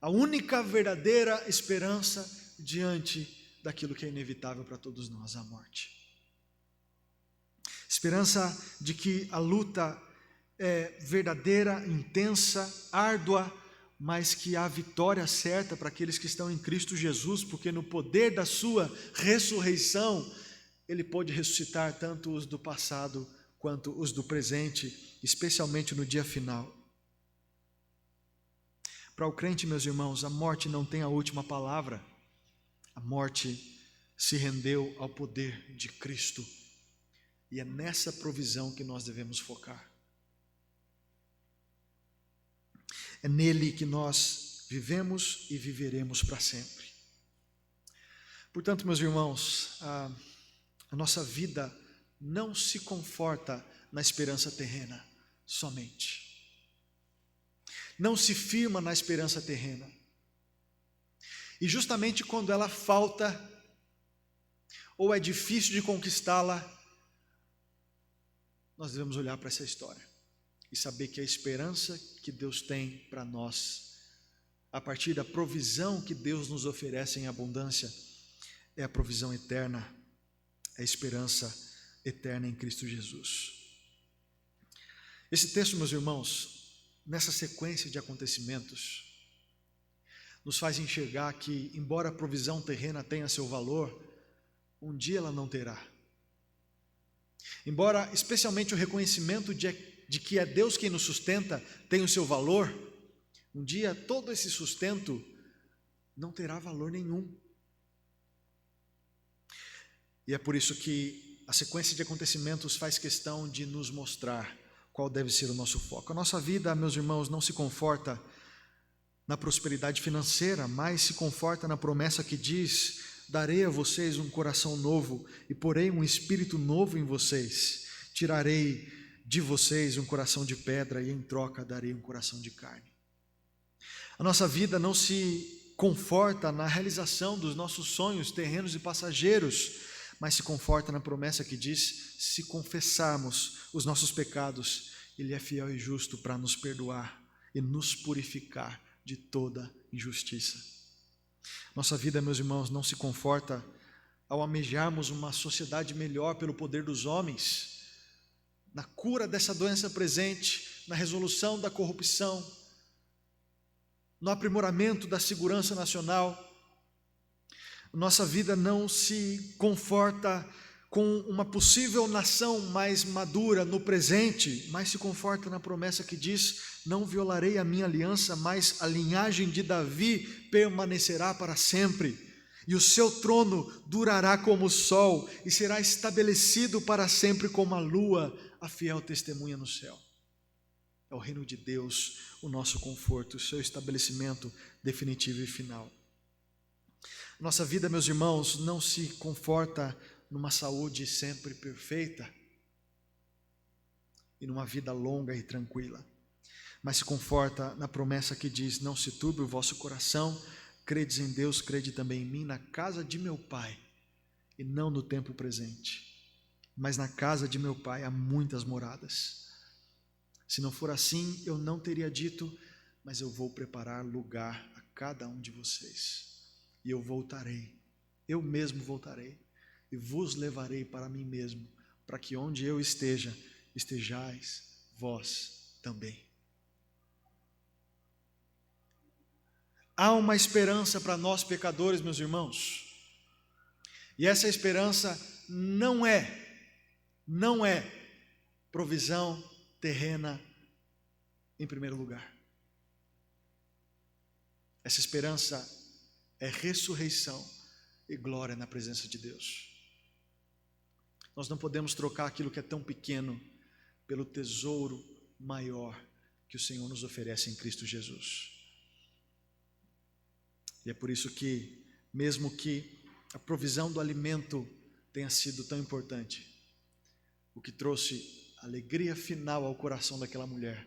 Speaker 1: A única verdadeira esperança diante daquilo que é inevitável para todos nós, a morte. Esperança de que a luta é verdadeira, intensa, árdua, mas que há vitória certa para aqueles que estão em Cristo Jesus, porque no poder da sua ressurreição, Ele pode ressuscitar tanto os do passado quanto os do presente, especialmente no dia final. Para o crente, meus irmãos, a morte não tem a última palavra. A morte se rendeu ao poder de Cristo. E é nessa provisão que nós devemos focar. É nele que nós vivemos e viveremos para sempre. Portanto, meus irmãos, a nossa vida não se conforta na esperança terrena somente. Não se firma na esperança terrena. E justamente quando ela falta, ou é difícil de conquistá-la, nós devemos olhar para essa história e saber que a esperança que Deus tem para nós, a partir da provisão que Deus nos oferece em abundância, é a provisão eterna, é a esperança eterna em Cristo Jesus. Esse texto, meus irmãos, nessa sequência de acontecimentos, nos faz enxergar que, embora a provisão terrena tenha seu valor, um dia ela não terá. Embora, especialmente, o reconhecimento de que é Deus quem nos sustenta tenha o seu valor, um dia todo esse sustento não terá valor nenhum. E é por isso que a sequência de acontecimentos faz questão de nos mostrar qual deve ser o nosso foco. A nossa vida, meus irmãos, não se conforta na prosperidade financeira, mas se conforta na promessa que diz: darei a vocês um coração novo e porei um espírito novo em vocês. Tirarei de vocês um coração de pedra e em troca darei um coração de carne. A nossa vida não se conforta na realização dos nossos sonhos terrenos e passageiros, mas se conforta na promessa que diz: se confessarmos os nossos pecados, Ele é fiel e justo para nos perdoar e nos purificar de toda injustiça. Nossa vida, meus irmãos, não se conforta ao almejarmos uma sociedade melhor pelo poder dos homens, na cura dessa doença presente, na resolução da corrupção, no aprimoramento da segurança nacional. Nossa vida não se conforta com uma possível nação mais madura no presente, mas se conforta na promessa que diz: não violarei a minha aliança, mas a linhagem de Davi permanecerá para sempre, e o seu trono durará como o sol, e será estabelecido para sempre como a lua, a fiel testemunha no céu. É o reino de Deus, o nosso conforto, o seu estabelecimento definitivo e final. Nossa vida, meus irmãos, não se conforta numa saúde sempre perfeita e numa vida longa e tranquila, mas se conforta na promessa que diz: não se turbe o vosso coração, credes em Deus, crede também em mim. Na casa de meu Pai, e não no tempo presente, mas na casa de meu Pai há muitas moradas. Se não for assim, eu não teria dito, mas eu vou preparar lugar a cada um de vocês, e eu voltarei, eu mesmo voltarei, e vos levarei para mim mesmo, para que onde eu esteja, estejais vós também. Há uma esperança para nós pecadores, meus irmãos, e essa esperança não é provisão terrena em primeiro lugar. Essa esperança é ressurreição e glória na presença de Deus. Nós não podemos trocar aquilo que é tão pequeno pelo tesouro maior que o Senhor nos oferece em Cristo Jesus. E é por isso que, mesmo que a provisão do alimento tenha sido tão importante, o que trouxe alegria final ao coração daquela mulher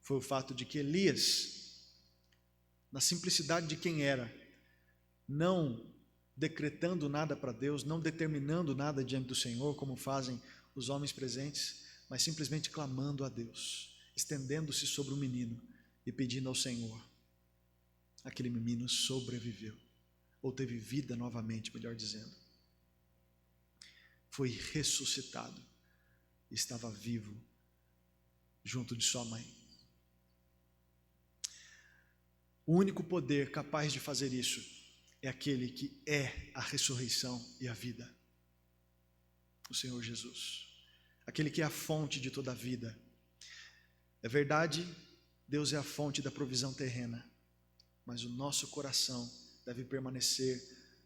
Speaker 1: foi o fato de que Elias, na simplicidade de quem era, não decretando nada para Deus, não determinando nada diante do Senhor, como fazem os homens presentes, mas simplesmente clamando a Deus, estendendo-se sobre o menino e pedindo ao Senhor. Aquele menino sobreviveu, ou teve vida novamente, melhor dizendo. Foi ressuscitado, estava vivo junto de sua mãe. O único poder capaz de fazer isso é aquele que é a ressurreição e a vida, o Senhor Jesus, aquele que é a fonte de toda a vida. É verdade, Deus é a fonte da provisão terrena, mas o nosso coração deve permanecer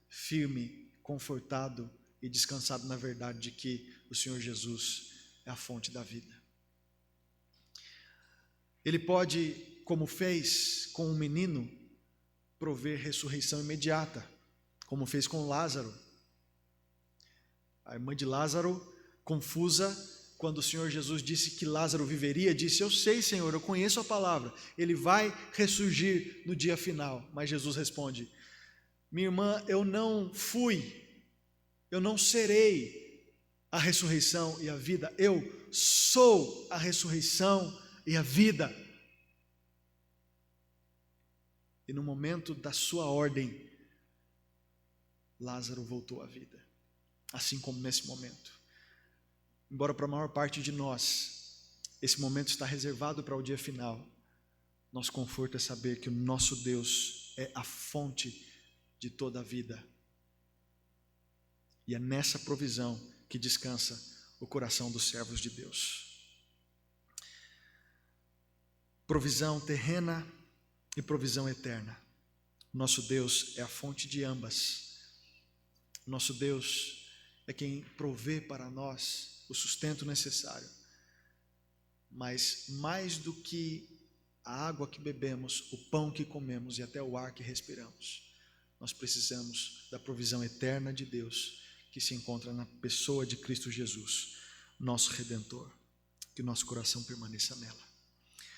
Speaker 1: firme, confortado e descansado na verdade de que o Senhor Jesus é a fonte da vida. Ele pode, como fez com o menino, prover ressurreição imediata, como fez com Lázaro. A irmã de Lázaro, confusa, quando o Senhor Jesus disse que Lázaro viveria, disse: eu sei, Senhor, eu conheço a palavra, ele vai ressurgir no dia final. Mas Jesus responde: minha irmã, eu não serei a ressurreição e a vida, eu sou a ressurreição e a vida. E no momento da sua ordem, Lázaro voltou à vida, assim como nesse momento. Embora para a maior parte de nós, esse momento está reservado para o dia final, nosso conforto é saber que o nosso Deus é a fonte de toda a vida. E é nessa provisão que descansa o coração dos servos de Deus. Provisão terrena e provisão eterna. Nosso Deus é a fonte de ambas. Nosso Deus é quem provê para nós o sustento necessário. Mas mais do que a água que bebemos, o pão que comemos e até o ar que respiramos, nós precisamos da provisão eterna de Deus, que se encontra na pessoa de Cristo Jesus, nosso Redentor. Que o nosso coração permaneça nela.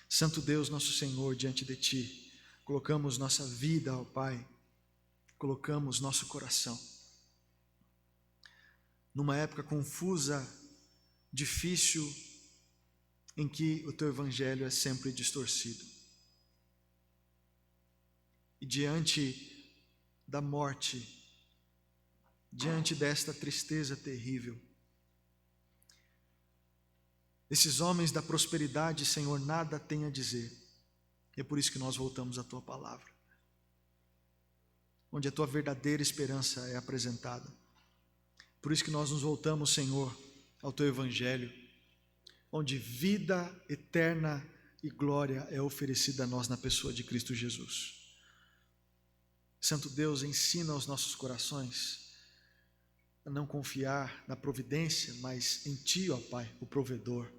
Speaker 1: Santo Deus, nosso Senhor, diante de Ti, colocamos nossa vida, ó Pai, colocamos nosso coração. Numa época confusa, difícil, em que o Teu Evangelho é sempre distorcido. E diante da morte, diante desta tristeza terrível. Esses homens da prosperidade, Senhor, nada têm a dizer. E é por isso que nós voltamos à Tua palavra, onde a Tua verdadeira esperança é apresentada. Por isso que nós nos voltamos, Senhor, ao Teu Evangelho, onde vida eterna e glória é oferecida a nós na pessoa de Cristo Jesus. Santo Deus, ensina aos nossos corações a não confiar na providência, mas em Ti, ó Pai, o provedor.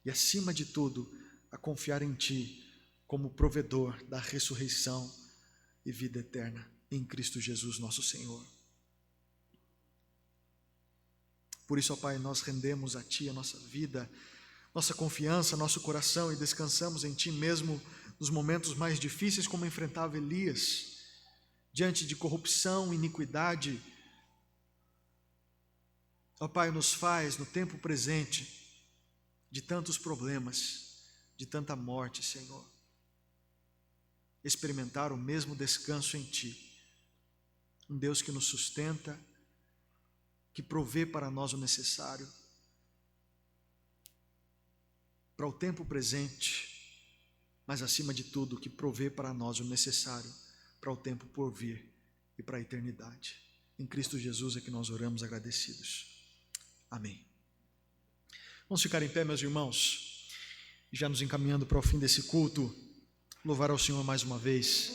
Speaker 1: E acima de tudo, a confiar em Ti como provedor da ressurreição e vida eterna em Cristo Jesus, nosso Senhor. Por isso, ó Pai, nós rendemos a Ti a nossa vida, nossa confiança, nosso coração, e descansamos em Ti mesmo nos momentos mais difíceis, como enfrentava Elias, diante de corrupção, iniquidade. Ó Pai, nos faz, no tempo presente, de tantos problemas, de tanta morte, Senhor, experimentar o mesmo descanso em Ti, um Deus que nos sustenta, que provê para nós o necessário, para o tempo presente, mas acima de tudo, que provê para nós o necessário para o tempo por vir e para a eternidade. Em Cristo Jesus é que nós oramos agradecidos. Amém. Vamos ficar em pé, meus irmãos, já nos encaminhando para o fim desse culto, louvar ao Senhor mais uma vez,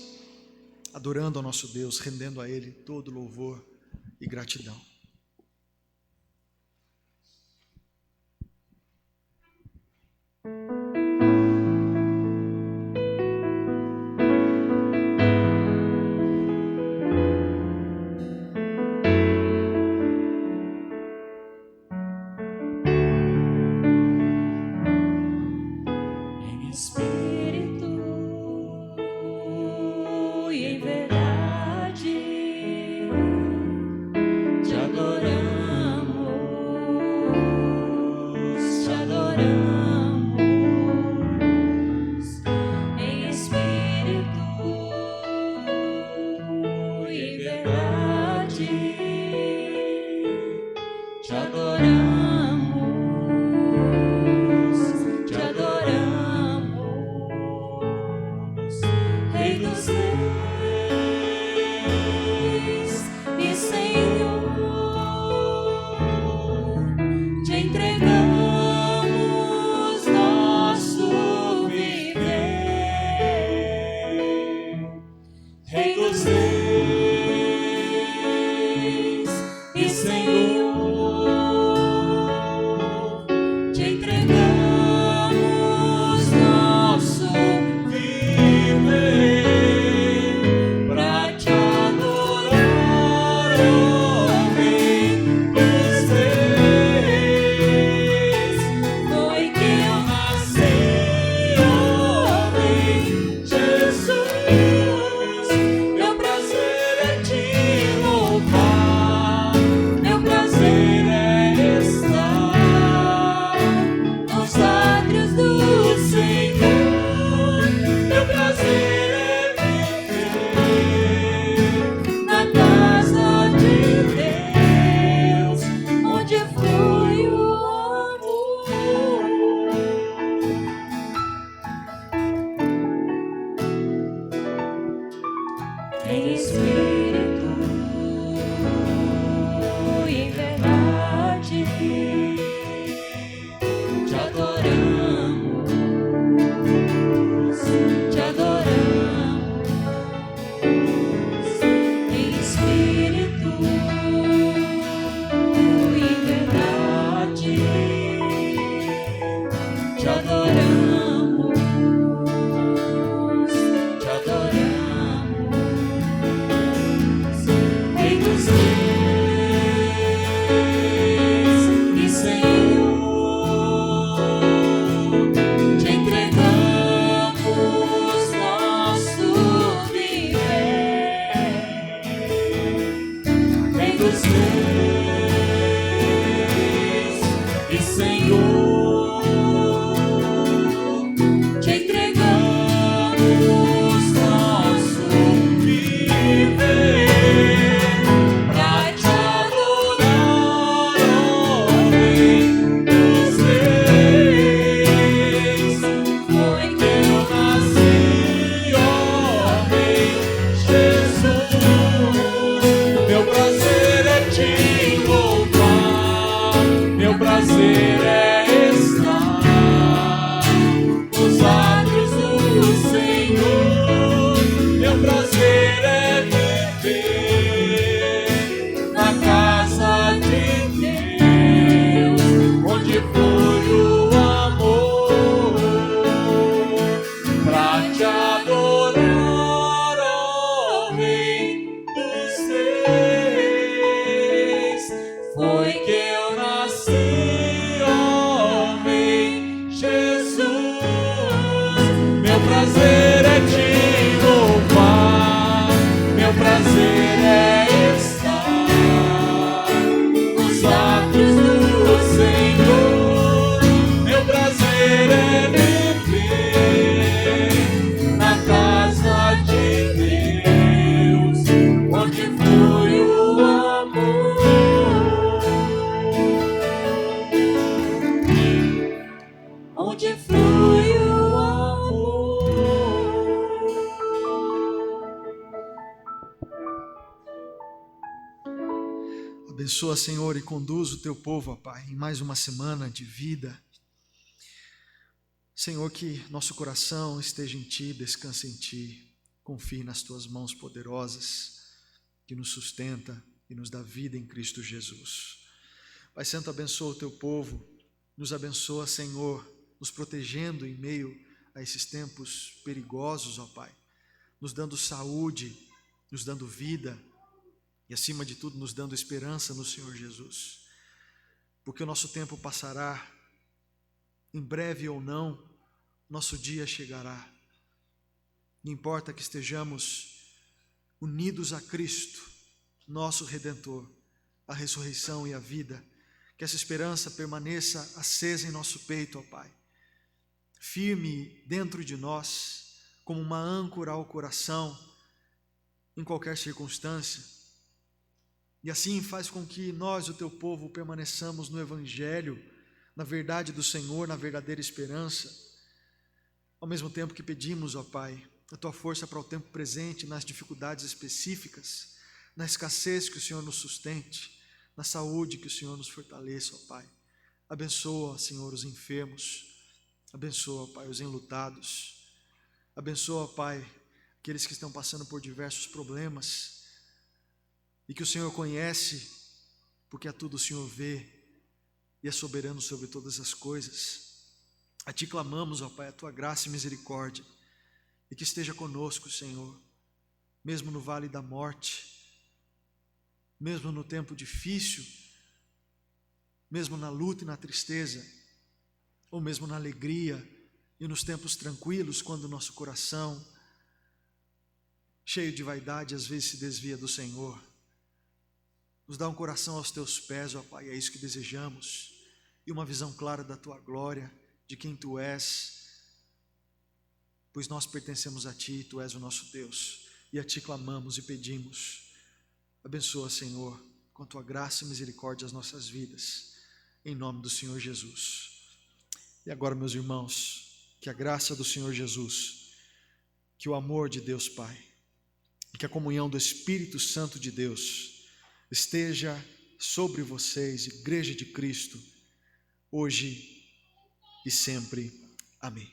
Speaker 1: adorando ao nosso Deus, rendendo a Ele todo louvor e gratidão.
Speaker 2: Pra te
Speaker 3: é estar nos atos do Senhor. Meu prazer é viver na casa de Deus, onde flui o amor, onde flui o amor.
Speaker 1: Abençoa, Senhor, e conduz o teu povo, ó Pai, em mais uma semana de vida. Senhor, que nosso coração esteja em Ti, descanse em Ti, confie nas Tuas mãos poderosas, que nos sustenta e nos dá vida em Cristo Jesus. Pai Santo, abençoa o teu povo, nos abençoa, Senhor, nos protegendo em meio a esses tempos perigosos, ó Pai, nos dando saúde, nos dando vida e, acima de tudo, nos dando esperança no Senhor Jesus, porque o nosso tempo passará, em breve ou não, nosso dia chegará. Não importa que estejamos unidos a Cristo, nosso Redentor, a ressurreição e a vida, que essa esperança permaneça acesa em nosso peito, ó Pai, firme dentro de nós, como uma âncora ao coração, em qualquer circunstância, e assim faz com que nós, o teu povo, permaneçamos no Evangelho, na verdade do Senhor, na verdadeira esperança, ao mesmo tempo que pedimos, ó Pai, a tua força para o tempo presente, nas dificuldades específicas, na escassez que o Senhor nos sustente, na saúde que o Senhor nos fortaleça, ó Pai. Abençoa, Senhor, os enfermos, abençoa, Pai, os enlutados, abençoa, Pai, aqueles que estão passando por diversos problemas e que o Senhor conhece, porque a tudo o Senhor vê e é soberano sobre todas as coisas. A Ti clamamos, ó Pai, a Tua graça e misericórdia, e que esteja conosco, Senhor, mesmo no vale da morte, mesmo no tempo difícil, mesmo na luta e na tristeza, ou mesmo na alegria e nos tempos tranquilos, quando o nosso coração, cheio de vaidade, às vezes se desvia do Senhor. Nos dá um coração aos Teus pés, ó Pai, é isso que desejamos, e uma visão clara da Tua glória, de quem Tu és, pois nós pertencemos a Ti, Tu és o nosso Deus, e a Ti clamamos e pedimos. Abençoa, Senhor, com Tua graça e misericórdia as nossas vidas, em nome do Senhor Jesus. E agora, meus irmãos, que a graça do Senhor Jesus, que o amor de Deus Pai, e que a comunhão do Espírito Santo de Deus esteja sobre vocês, Igreja de Cristo, hoje e sempre. Amém.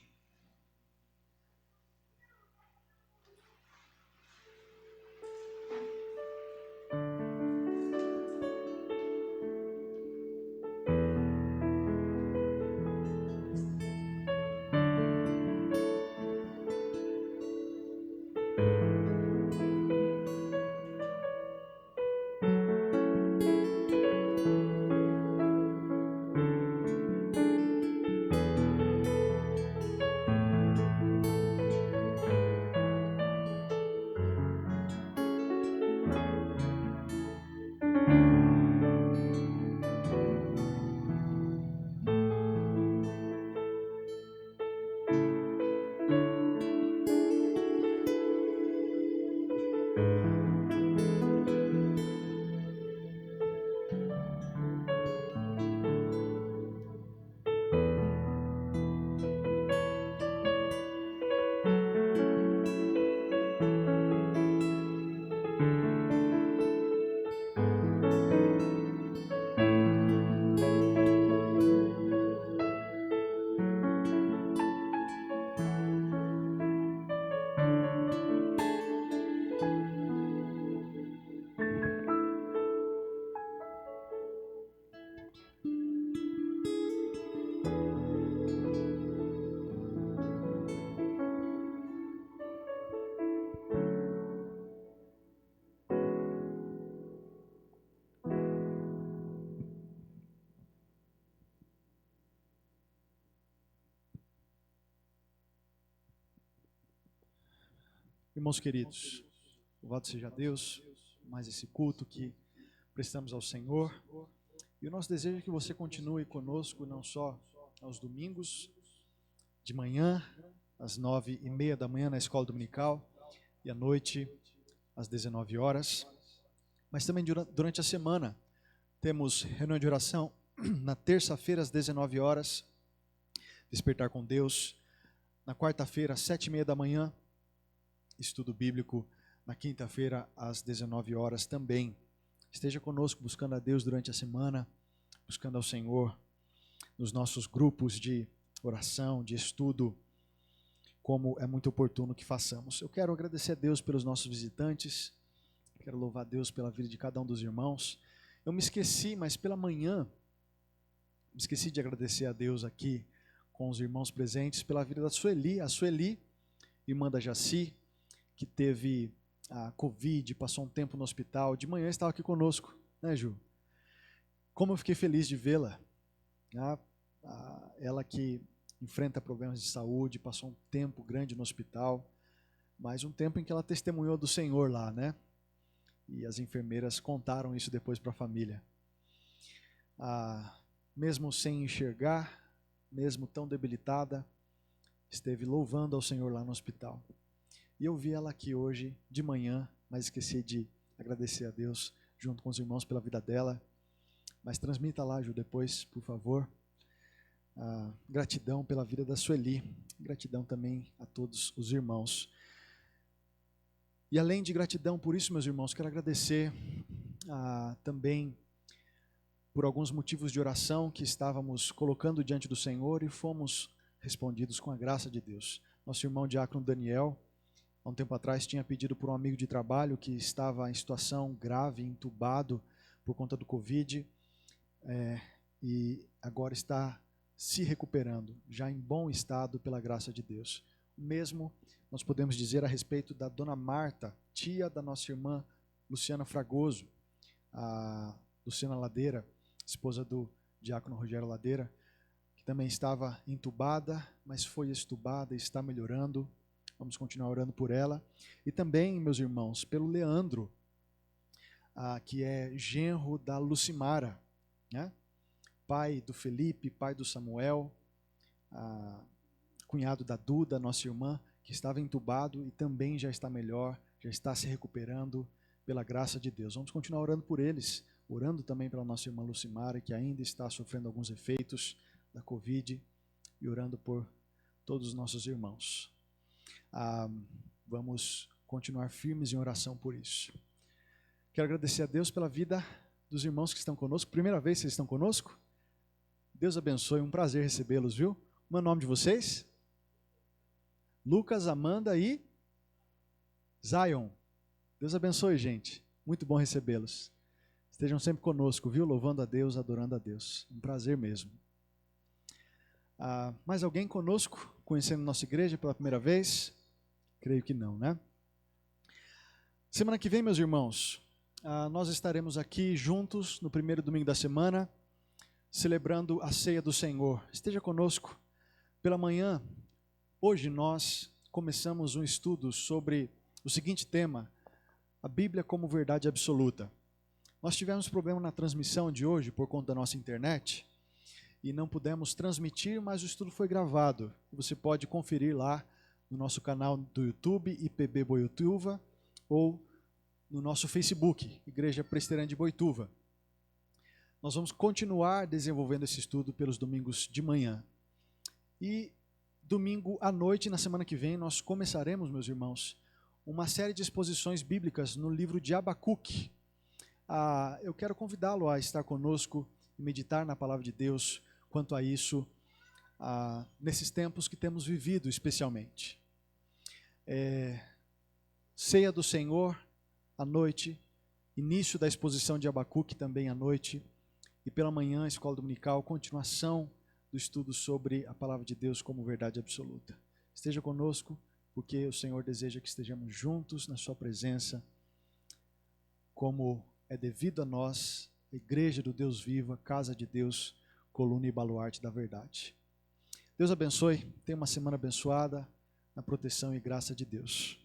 Speaker 1: Irmãos queridos, louvado seja Deus. mais esse culto que prestamos ao Senhor. E o nosso desejo é que você continue conosco, não só aos domingos, de manhã, às 9h30 da manhã na escola dominical, e à noite, às 19 horas, mas também durante a semana. Temos reunião de oração na terça-feira, às 19 horas, Despertar com Deus. Na quarta-feira, às 7h30 da manhã, estudo bíblico. Na quinta-feira, às 19 horas também. Esteja conosco buscando a Deus durante a semana, buscando ao Senhor nos nossos grupos de oração, de estudo, como é muito oportuno que façamos. Eu quero agradecer a Deus pelos nossos visitantes, quero louvar a Deus pela vida de cada um dos irmãos. Eu me esqueci, mas pela manhã, me esqueci de agradecer a Deus aqui com os irmãos presentes, pela vida da Sueli, a Sueli, irmã da Jaci, que teve a Covid, passou um tempo no hospital, de manhã estava aqui conosco, né, Ju? Como eu fiquei feliz de vê-la, ela que enfrenta problemas de saúde, passou um tempo grande no hospital, mas um tempo em que ela testemunhou do Senhor lá, né? E as enfermeiras contaram isso depois para a família. Mesmo sem enxergar, mesmo tão debilitada, esteve louvando ao Senhor lá no hospital. E eu vi ela aqui hoje de manhã, mas esqueci de agradecer a Deus junto com os irmãos pela vida dela. Mas transmita lá, Ju, depois, por favor. Gratidão pela vida da Sueli. Gratidão também a todos os irmãos. E além de gratidão por isso, meus irmãos, quero agradecer também por alguns motivos de oração que estávamos colocando diante do Senhor e fomos respondidos com a graça de Deus. Nosso irmão diácono Daniel, há um tempo atrás, tinha pedido por um amigo de trabalho que estava em situação grave, entubado por conta do Covid, e agora está se recuperando, já em bom estado pela graça de Deus. O mesmo nós podemos dizer a respeito da dona Marta, tia da nossa irmã Luciana Fragoso, a Luciana Ladeira, esposa do diácono Rogério Ladeira, que também estava entubada, mas foi extubada e está melhorando. Vamos continuar orando por ela. E também, meus irmãos, pelo Leandro, que é genro da Lucimara, né? Pai do Felipe, pai do Samuel, cunhado da Duda, nossa irmã, que estava entubado e também já está melhor, já está se recuperando pela graça de Deus. Vamos continuar orando por eles, orando também pela nossa irmã Lucimara, que ainda está sofrendo alguns efeitos da Covid, e orando por todos os nossos irmãos. Vamos continuar firmes em oração por isso. Quero agradecer a Deus pela vida dos irmãos que estão conosco. Primeira vez que vocês estão conosco? Deus abençoe, um prazer recebê-los, viu? Como é o nome de vocês? Lucas, Amanda e Zion. Deus abençoe, gente. Muito bom recebê-los. Estejam sempre conosco, viu? Louvando a Deus, adorando a Deus. Um prazer mesmo. Mais alguém conosco, conhecendo nossa igreja pela primeira vez? Creio que não, né? Semana que vem, meus irmãos, nós estaremos aqui juntos no primeiro domingo da semana, celebrando a ceia do Senhor. Esteja conosco. Pela manhã, hoje nós começamos um estudo sobre o seguinte tema: a Bíblia como verdade absoluta. Nós tivemos problema na transmissão de hoje por conta da nossa internet e não pudemos transmitir, mas o estudo foi gravado. Você pode conferir lá no nosso canal do YouTube, IPB Boituva, ou no nosso Facebook, Igreja Presbiteriana de Boituva. Nós vamos continuar desenvolvendo esse estudo pelos domingos de manhã. E domingo à noite, na semana que vem, nós começaremos, meus irmãos, uma série de exposições bíblicas no livro de Abacuque. Eu quero convidá-lo a estar conosco e meditar na palavra de Deus quanto a isso, nesses tempos que temos vivido especialmente. Ceia do Senhor à noite, início da exposição de Abacuque também à noite, e pela manhã, escola dominical, continuação do estudo sobre a palavra de Deus como verdade absoluta. Esteja conosco, porque o Senhor deseja que estejamos juntos na sua presença, como é devido a nós, igreja do Deus vivo, casa de Deus, coluna e baluarte da verdade. Deus abençoe, tenha uma semana abençoada, na proteção e graça de Deus.